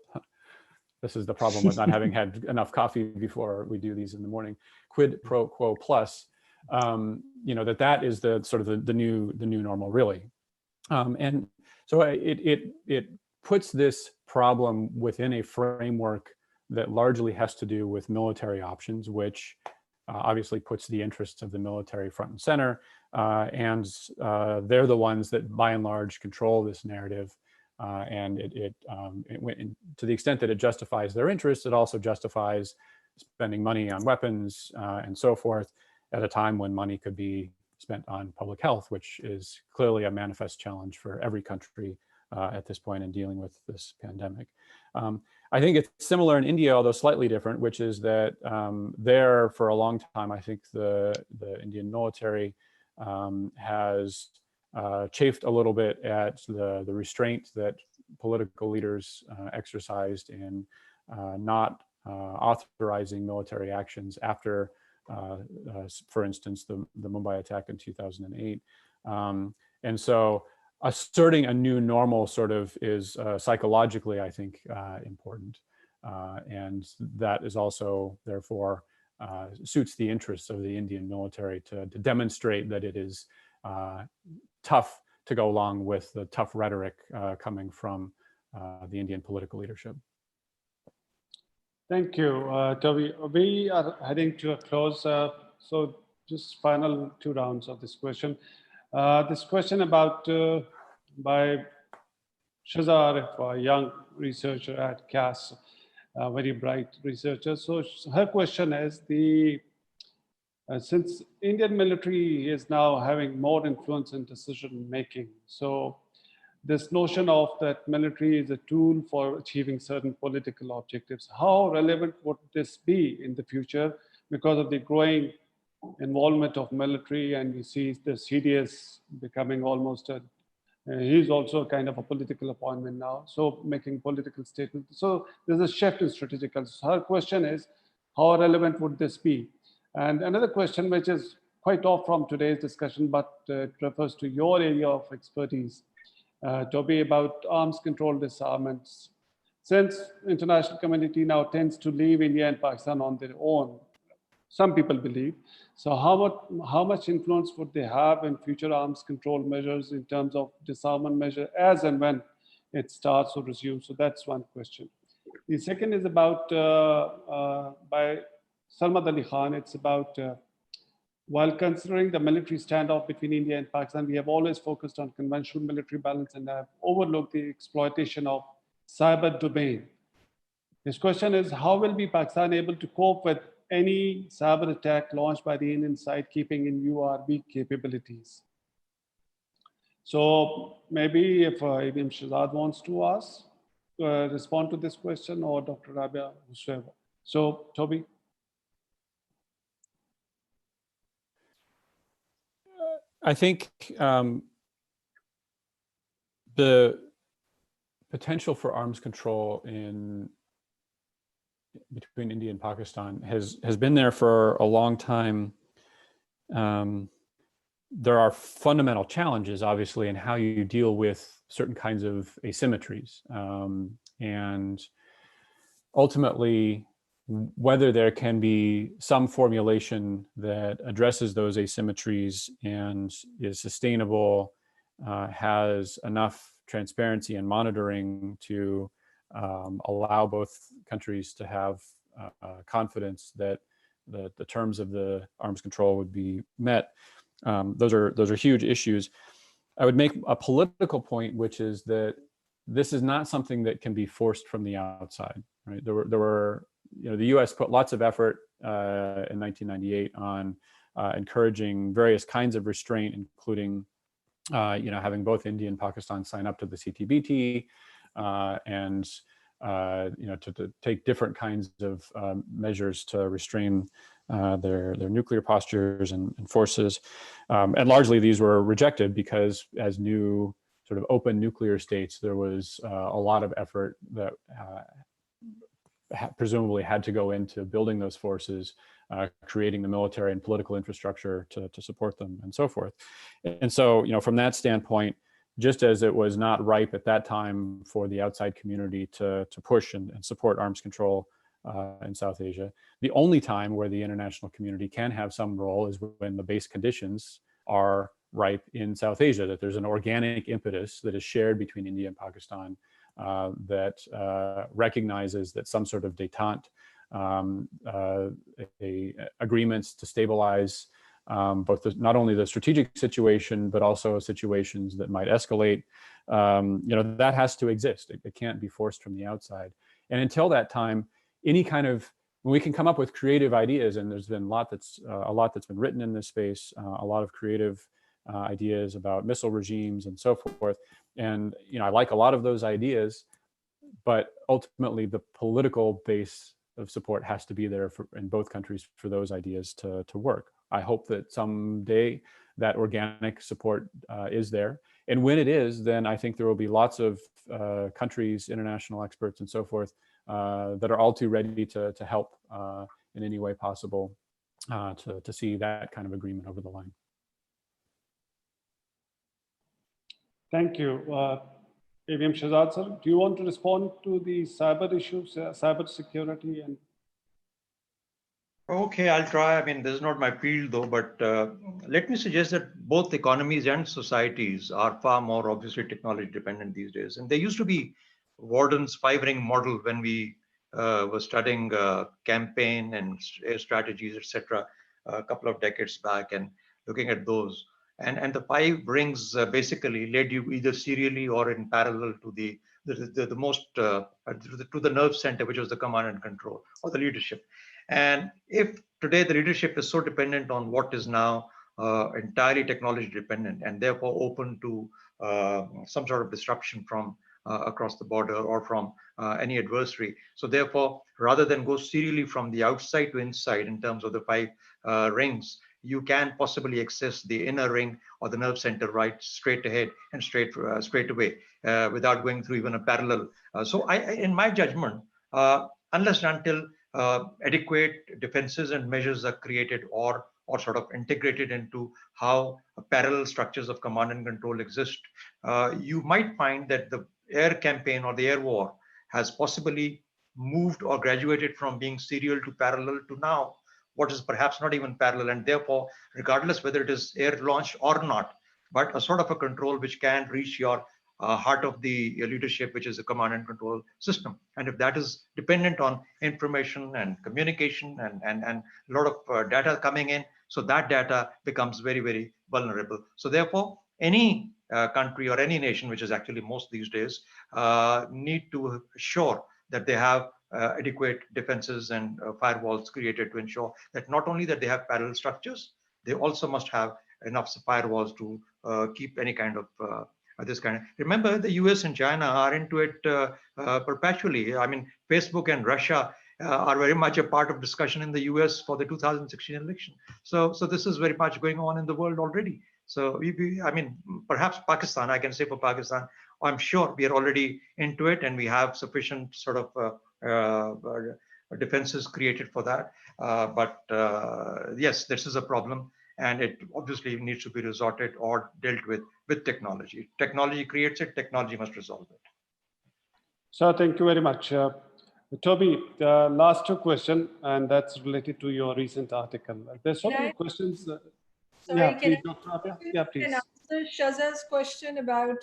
this is the problem with not having had enough coffee before we do these in the morning, quid pro quo plus, that is the sort of the new normal, really. And so it puts this problem within a framework that largely has to do with military options, which obviously puts the interests of the military front and center. And they're the ones that, by and large, control this narrative. And it went to the extent that it justifies their interests, it also justifies spending money on weapons and so forth at a time when money could be spent on public health, which is clearly a manifest challenge for every country at this point in dealing with this pandemic. I think it's similar in India, although slightly different, which is that there for a long time, I think the Indian military has chafed a little bit at the restraint that political leaders exercised in not authorizing military actions after, for instance, the Mumbai attack in 2008. And so asserting a new normal sort of is psychologically, I think, important. And that is also, therefore, suits the interests of the Indian military to demonstrate that it is tough to go along with the tough rhetoric coming from the Indian political leadership. Thank you, Toby. We are heading to a close. So just final 2 rounds of this question. This question about by Shazar, a young researcher at CAS, a very bright researcher. So her question is, since Indian military is now having more influence in decision making, so this notion of that military is a tool for achieving certain political objectives, how relevant would this be in the future because of the growing involvement of military? And you see the CDS becoming almost he's also kind of a political appointment now, so making political statements. So there's a shift in strategic. So her question is, how relevant would this be? And another question, which is quite off from today's discussion, but it refers to your area of expertise, Toby, about arms control disarmaments. Since international community now tends to leave India and Pakistan on their own, some people believe. So how much influence would they have in future arms control measures in terms of disarmament measure as and when it starts or resumes? So that's one question. The second is about, by Salman Ali Khan, it's about, while considering the military standoff between India and Pakistan, we have always focused on conventional military balance and have overlooked the exploitation of cyber domain. His question is, how will be Pakistan able to cope with any cyber attack launched by the Indian side, keeping in URB capabilities? So maybe if Ibn Shazad wants to respond to this question, or Dr. Rabia, whoever. So Toby. I think the potential for arms control between India and Pakistan has been there for a long time. There are fundamental challenges, obviously, in how you deal with certain kinds of asymmetries. And ultimately, whether there can be some formulation that addresses those asymmetries and is sustainable has enough transparency and monitoring to allow both countries to have confidence that the terms of the arms control would be met. Those are huge issues. I would make a political point, which is that this is not something that can be forced from the outside. Right? There were the U.S. put lots of effort in 1998 on encouraging various kinds of restraint, including having both India and Pakistan sign up to the CTBT, and to take different kinds of measures to restrain their nuclear postures and forces. And largely these were rejected because as new sort of open nuclear states, there was a lot of effort that presumably had to go into building those forces, creating the military and political infrastructure to support them and so forth. And so, from that standpoint, just as it was not ripe at that time for the outside community to push and support arms control in South Asia, the only time where the international community can have some role is when the base conditions are ripe in South Asia, that there's an organic impetus that is shared between India and Pakistan that recognizes that some sort of détente, agreements to stabilize both not only the strategic situation, but also situations that might escalate, that has to exist. It can't be forced from the outside. And until that time, any kind of, we can come up with creative ideas, and there's been a lot that's been written in this space, a lot of creative ideas about missile regimes and so forth. And I like a lot of those ideas, but ultimately the political base of support has to be there in both countries for those ideas to work. I hope that someday that organic support is there. And when it is, then I think there will be lots of countries, international experts and so forth that are all too ready to help in any way possible to see that kind of agreement over the line. Thank you. AVM Shahzad sir, do you want to respond to the cyber issues, cyber security? And Okay, I'll try. I mean, this is not my field though, but let me suggest that both economies and societies are far more obviously technology dependent these days. And there used to be Warden's 5-ring model when we were studying campaign and strategies, etc., a couple of decades back, and looking at those. And the 5 rings basically led you either serially or in parallel to the most to the nerve center, which was the command and control or the leadership. And if today the leadership is so dependent on what is now entirely technology dependent and therefore open to some sort of disruption from across the border or from any adversary. So therefore, rather than go serially from the outside to inside in terms of the 5 rings, you can possibly access the inner ring or the nerve center right straight ahead and straight away without going through even a parallel. So in my judgment, unless and until adequate defenses and measures are created or sort of integrated into how parallel structures of command and control exist, you might find that the air campaign or the air war has possibly moved or graduated from being serial to parallel to now what is perhaps not even parallel, and therefore, regardless whether it is air launched or not, but a sort of a control which can reach your heart of the leadership, which is a command and control system. And if that is dependent on information and communication and a lot of data coming in, so that data becomes very, very vulnerable. So therefore, any country or any nation, which is actually most these days, need to assure that they have adequate defenses and firewalls created to ensure that not only that they have parallel structures, they also must have enough firewalls to keep any kind of this kind of. Remember, the US and China are into it perpetually. I mean, Facebook and Russia are very much a part of discussion in the US for the 2016 election. So this is very much going on in the world already. So I mean, perhaps Pakistan, I can say for Pakistan, I'm sure we are already into it and we have sufficient sort of defenses created for that. But yes, this is a problem and it obviously needs to be resorted or dealt with technology. Technology creates it, technology must resolve it. So thank you very much. Toby, the last 2 questions, and that's related to your recent article. There's so many questions. Sorry, Yeah, please, Dr. Apia. Yeah, please. Can I ask answer Shaza's question about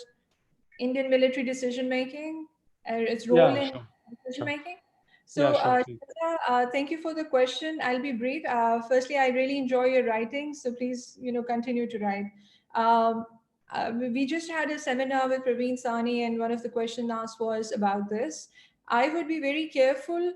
Indian military decision making, its role Yeah, in sure. decision Sure. making? Yeah, So, sure. Please. Shaza, thank you for the question. I'll be brief. Firstly, I really enjoy your writing, so please, continue to write. Um, we just had a seminar with Praveen Sani, and one of the questions asked was about this. I would be very careful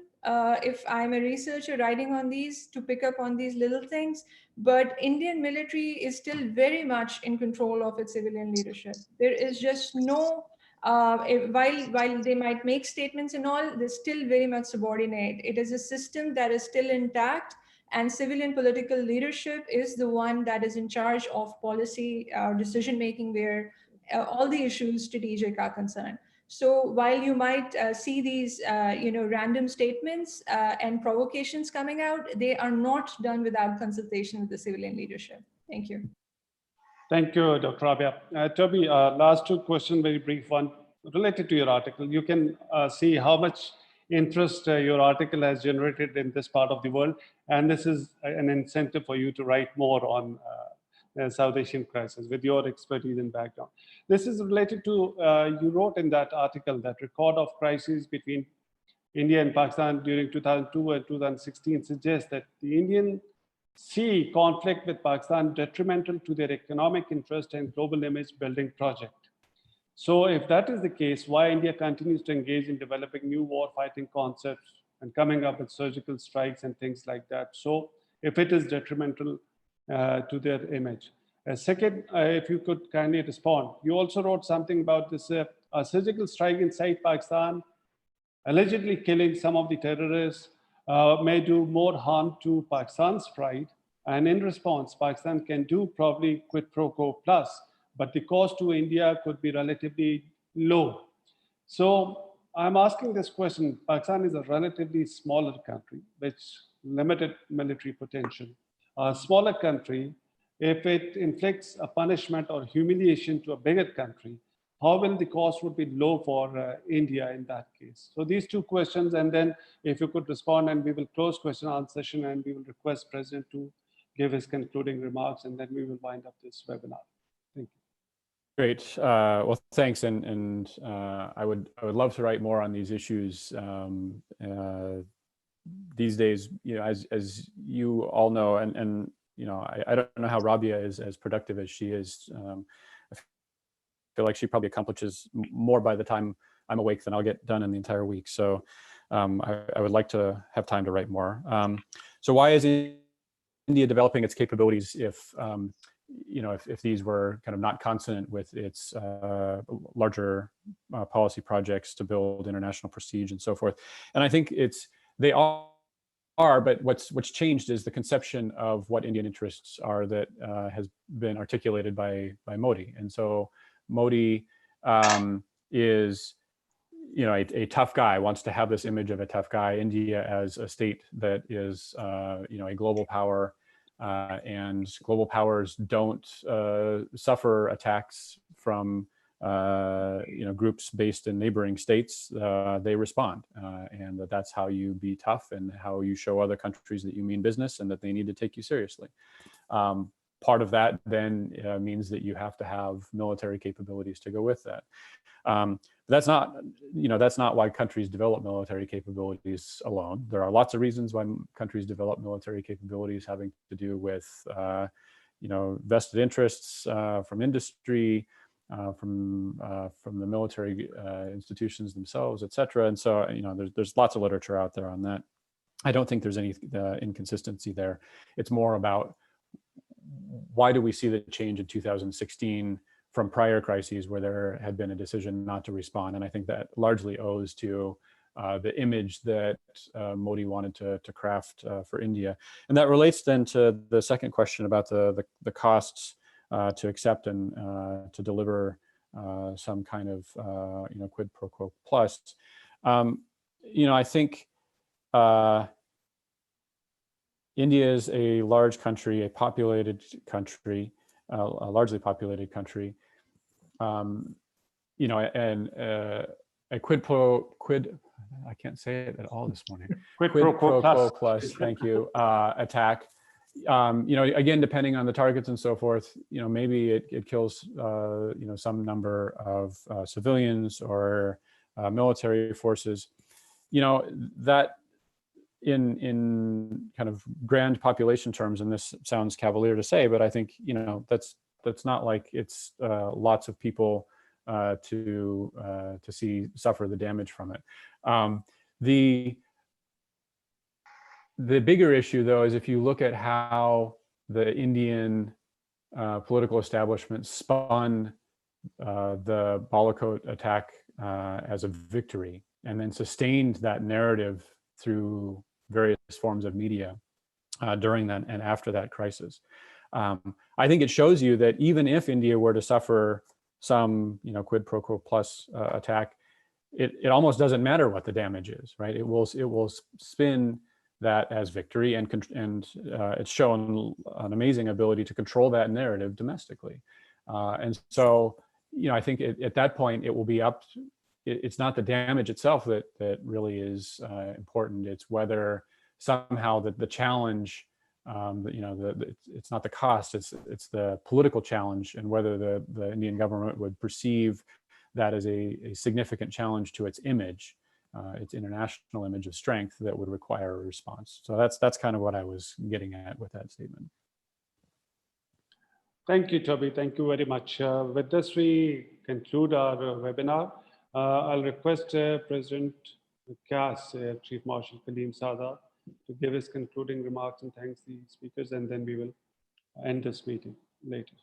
if I'm a researcher writing on these to pick up on these little things. But Indian military is still very much in control of its civilian leadership. There is just no while they might make statements and all, they're still very much subordinate. It is a system that is still intact, and civilian political leadership is the one that is in charge of policy decision making, where all the issues strategic are concerned. So while you might see these, random statements and provocations coming out, they are not done without consultation with the civilian leadership. Thank you. Thank you, Dr. Rabia. Toby, last two questions, very brief one, related to your article. You can see how much interest your article has generated in this part of the world, and this is an incentive for you to write more on South Asian crisis with your expertise and background. This is related to, you wrote in that article that record of crises between India and Pakistan during 2002 and 2016 suggests that the Indian see conflict with Pakistan detrimental to their economic interest and global image building project. So if that is the case, why India continues to engage in developing new war fighting concepts and coming up with surgical strikes and things like that? So if it is detrimental to their image. Second, if you could kindly respond, you also wrote something about this a surgical strike inside Pakistan, allegedly killing some of the terrorists, may do more harm to Pakistan's pride. And in response, Pakistan can do probably quid pro quo plus, but the cost to India could be relatively low. So I'm asking this question. Pakistan is a relatively smaller country, which limited military potential. A smaller country, if it inflicts a punishment or humiliation to a bigger country, how will the cost would be low for India in that case? So these two questions, and then if you could respond, and we will close question and answer session, and we will request President to give his concluding remarks, and then we will wind up this webinar. Thank you. Great. Well, thanks. And I would love to write more on these issues. These days, as you all know, and I don't know how Rabia is as productive as she is. I feel like she probably accomplishes more by the time I'm awake than I'll get done in the entire week. So I would like to have time to write more. So why is India developing its capabilities if these were kind of not consonant with its larger policy projects to build international prestige and so forth? And I think they are, but what's changed is the conception of what Indian interests are that has been articulated by Modi. And so Modi is a tough guy, wants to have this image of a tough guy. India as a state that is a global power, and global powers don't suffer attacks from groups based in neighboring states. They respond, and that's how you be tough and how you show other countries that you mean business and that they need to take you seriously. Part of that then means that you have to have military capabilities to go with that. That's not why countries develop military capabilities alone. There are lots of reasons why countries develop military capabilities, having to do with vested interests from industry, from the military institutions themselves, et cetera. And so there's lots of literature out there on that. I don't think there's any inconsistency there. It's more about why do we see the change in 2016 from prior crises where there had been a decision not to respond. And I think that largely owes to the image that Modi wanted to craft for India. And that relates then to the second question about the costs to accept and to deliver some kind of quid pro quo plus. I think India is a large country, a populated country, a largely populated country. And a quid, I can't say it at all this morning. Quid pro quo plus. Thank you. Attack again, depending on the targets and so forth, maybe it kills, some number of civilians or military forces. That in kind of grand population terms, and this sounds cavalier to say, but I think, that's not like it's lots of people to suffer the damage from it. The bigger issue, though, is if you look at how the Indian political establishment spun the Balakot attack as a victory, and then sustained that narrative through various forms of media during that and after that crisis. I think it shows you that even if India were to suffer some, quid pro quo plus attack, it almost doesn't matter what the damage is, right? It will spin that as victory, and it's shown an amazing ability to control that narrative domestically. And so, I think at that point it will be up. It's not the damage itself that really is important. It's whether somehow the challenge, it's not the cost. It's the political challenge, and whether the Indian government would perceive that as a significant challenge to its image. Its international image of strength that would require a response. So that's kind of what I was getting at with that statement. Thank you, Toby. Thank you very much. With this, we conclude our webinar. I'll request President CAS, Chief Marshal Kaleem Sada, to give his concluding remarks and thanks the speakers, and then we will end this meeting later.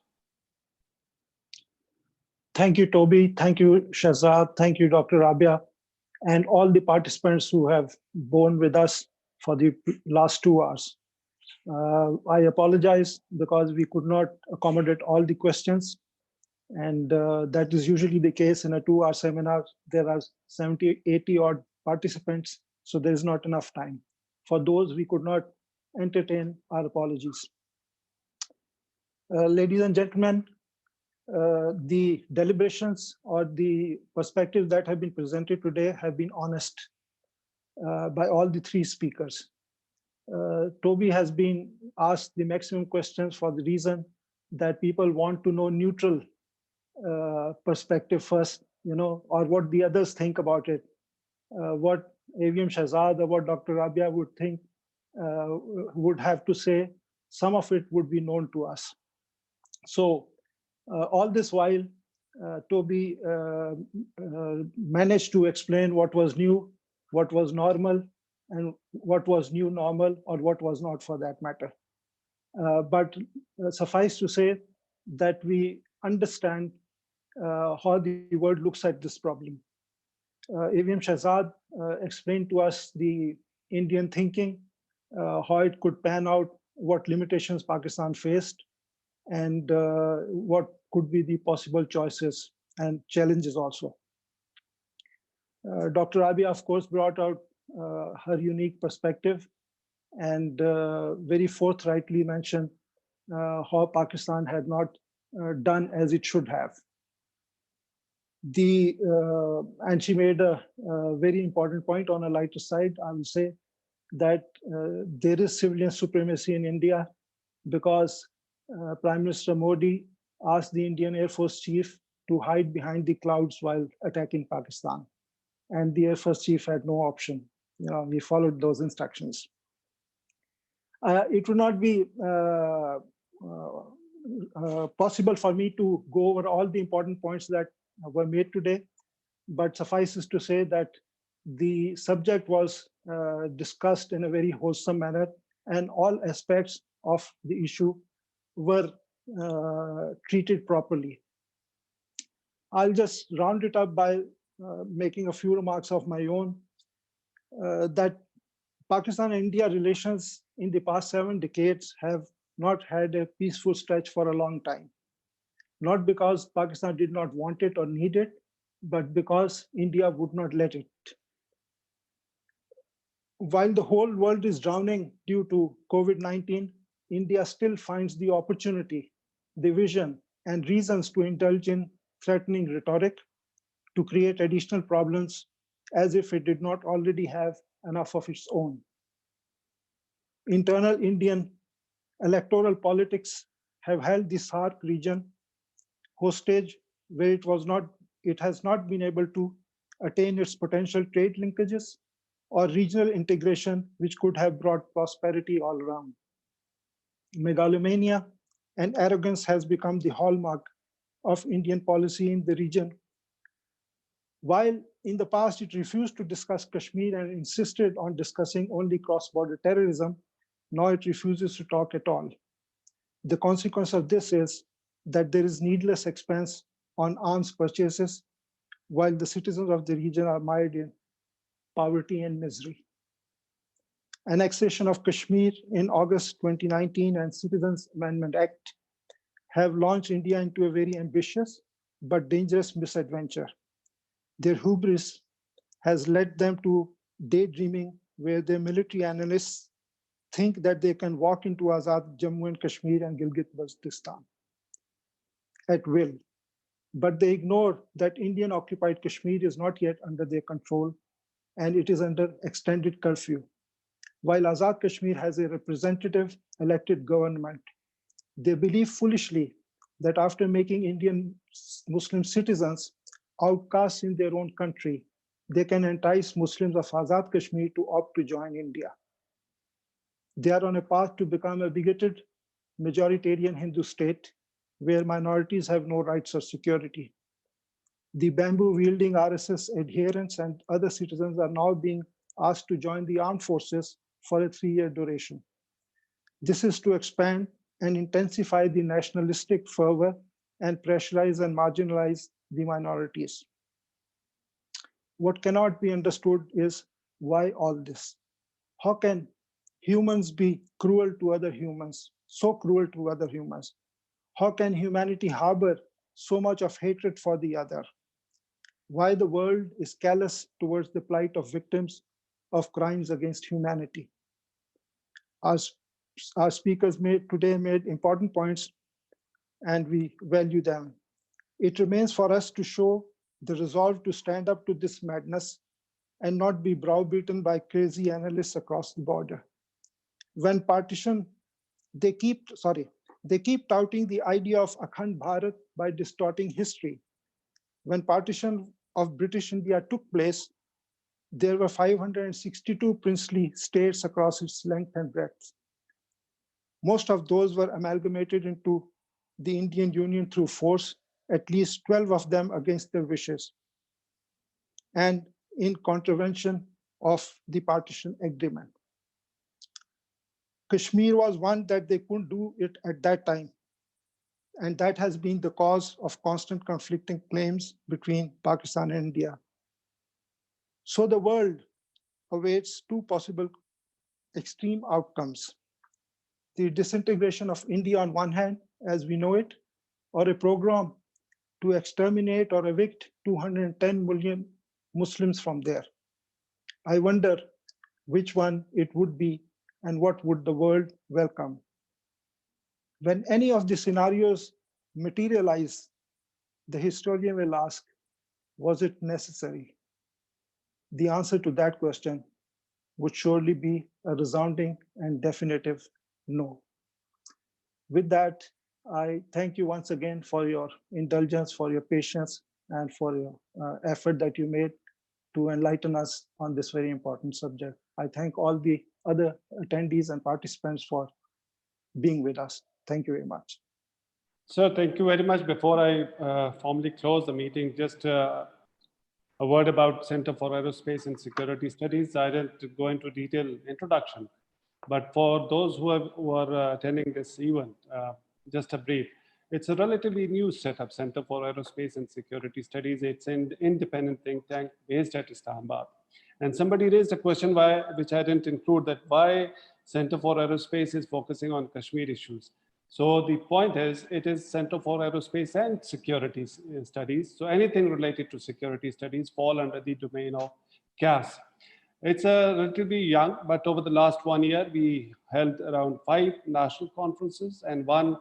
Thank you, Toby. Thank you, Shahzad. Thank you, Dr. Rabia, and all the participants who have borne with us for the last 2 hours. I apologize because we could not accommodate all the questions. And that is usually the case in a 2-hour seminar. There are 70, 80 odd participants, so there is not enough time. For those we could not entertain, our apologies. Ladies and gentlemen, the deliberations or the perspectives that have been presented today have been honest by all the 3 speakers. Toby has been asked the maximum questions for the reason that people want to know neutral perspective first, or what the others think about it. What AVM Shahzad or what Dr. Rabia would think, would have to say, some of it would be known to us. So all this while, Toby managed to explain what was new, what was normal, and what was new normal, or what was not for that matter. But suffice to say that we understand how the world looks at this problem. AVM Shahzad explained to us the Indian thinking, how it could pan out, what limitations Pakistan faced, and what could be the possible choices and challenges also. Dr. Rabia, of course, brought out her unique perspective and very forthrightly mentioned how Pakistan had not done as it should have. And she made a very important point on a lighter side. I will say that there is civilian supremacy in India because Prime Minister Modi asked the Indian Air Force Chief to hide behind the clouds while attacking Pakistan. And the Air Force Chief had no option. We followed those instructions. It would not be possible for me to go over all the important points that were made today, but suffices to say that the subject was discussed in a very wholesome manner, and all aspects of the issue were treated properly. I'll just round it up by making a few remarks of my own, that Pakistan and India relations in the past 7 decades have not had a peaceful stretch for a long time. Not because Pakistan did not want it or need it, but because India would not let it. While the whole world is drowning due to COVID-19, India still finds the opportunity, the vision, and reasons to indulge in threatening rhetoric to create additional problems as if it did not already have enough of its own. Internal Indian electoral politics have held the SAARC region hostage, where it has not been able to attain its potential trade linkages or regional integration, which could have brought prosperity all around. Megalomania and arrogance has become the hallmark of Indian policy in the region. While in the past it refused to discuss Kashmir and insisted on discussing only cross-border terrorism, now it refuses to talk at all. The consequence of this is that there is needless expense on arms purchases, while the citizens of the region are mired in poverty and misery. Annexation of Kashmir in August 2019 and Citizens Amendment Act have launched India into a very ambitious but dangerous misadventure. Their hubris has led them to daydreaming, where their military analysts think that they can walk into Azad Jammu and Kashmir and Gilgit-Baltistan at will. But they ignore that Indian occupied Kashmir is not yet under their control, and it is under extended curfew. While Azad Kashmir has a representative elected government, they believe foolishly that after making Indian Muslim citizens outcasts in their own country, they can entice Muslims of Azad Kashmir to opt to join India. They are on a path to become a bigoted majoritarian Hindu state where minorities have no rights or security. The bamboo-wielding RSS adherents and other citizens are now being asked to join the armed forces for a 3-year duration. This is to expand and intensify the nationalistic fervor and pressurize and marginalize the minorities. What cannot be understood is why all this? How can humans be cruel to other humans, so cruel to other humans? How can humanity harbor so much of hatred for the other? Why the world is callous towards the plight of victims of crimes against humanity? Our speakers today made important points, and we value them. It remains for us to show the resolve to stand up to this madness and not be browbeaten by crazy analysts across the border. When partition, they keep touting the idea of Akhand Bharat by distorting history. When partition of British India took place, there were 562 princely states across its length and breadth. Most of those were amalgamated into the Indian Union through force, at least 12 of them against their wishes, and in contravention of the partition agreement. Kashmir was one that they couldn't do it at that time, and that has been the cause of constant conflicting claims between Pakistan and India. So the world awaits two possible extreme outcomes: the disintegration of India on one hand, as we know it, or a program to exterminate or evict 210 million Muslims from there. I wonder which one it would be and what would the world welcome. When any of the scenarios materialize, the historian will ask, was it necessary? The answer to that question would surely be a resounding and definitive no. With that, I thank you once again for your indulgence, for your patience, and for your effort that you made to enlighten us on this very important subject. I thank all the other attendees and participants for being with us. Thank you very much. So thank you very much. Before I formally close the meeting, just a word about Center for Aerospace and Security Studies. I didn't go into detailed introduction, but for those who are attending this event, just a brief. It's a relatively new setup, Center for Aerospace and Security Studies. It's an independent think tank based at Islamabad. And somebody raised a question which I didn't include, that why Center for Aerospace is focusing on Kashmir issues. So the point is, it is Center for Aerospace and Security Studies. So anything related to security studies fall under the domain of CAS. It's relatively young, but over the last 1 year, we held around 5 national conferences and 1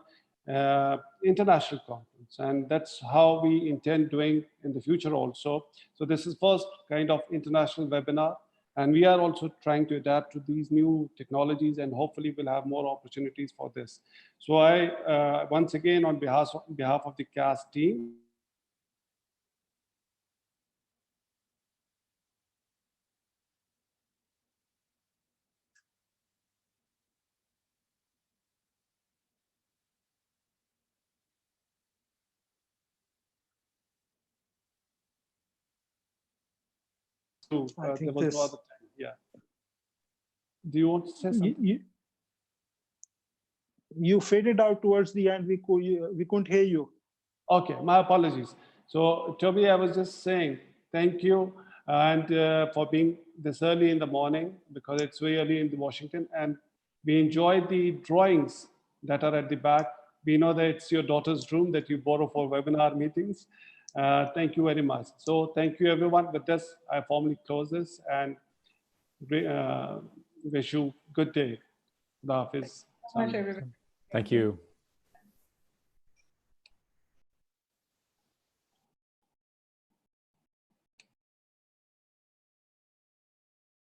international conference. And that's how we intend doing in the future also. So this is first kind of international webinar. And we are also trying to adapt to these new technologies, and hopefully we'll have more opportunities for this. So I, once again, on behalf of the CAS team, I there think was no this, other time. Yeah. Do you want to say something? you faded out towards the end. We couldn't hear you. Okay, my apologies. So Toby, I was just saying thank you and for being this early in the morning, because it's very early in Washington, and we enjoyed the drawings that are at the back. We know that it's your daughter's room that you borrow for webinar meetings. Thank you very much. So thank you, everyone. With this, I formally close this and wish you good day. Khudafis. Much, everybody. Thank you.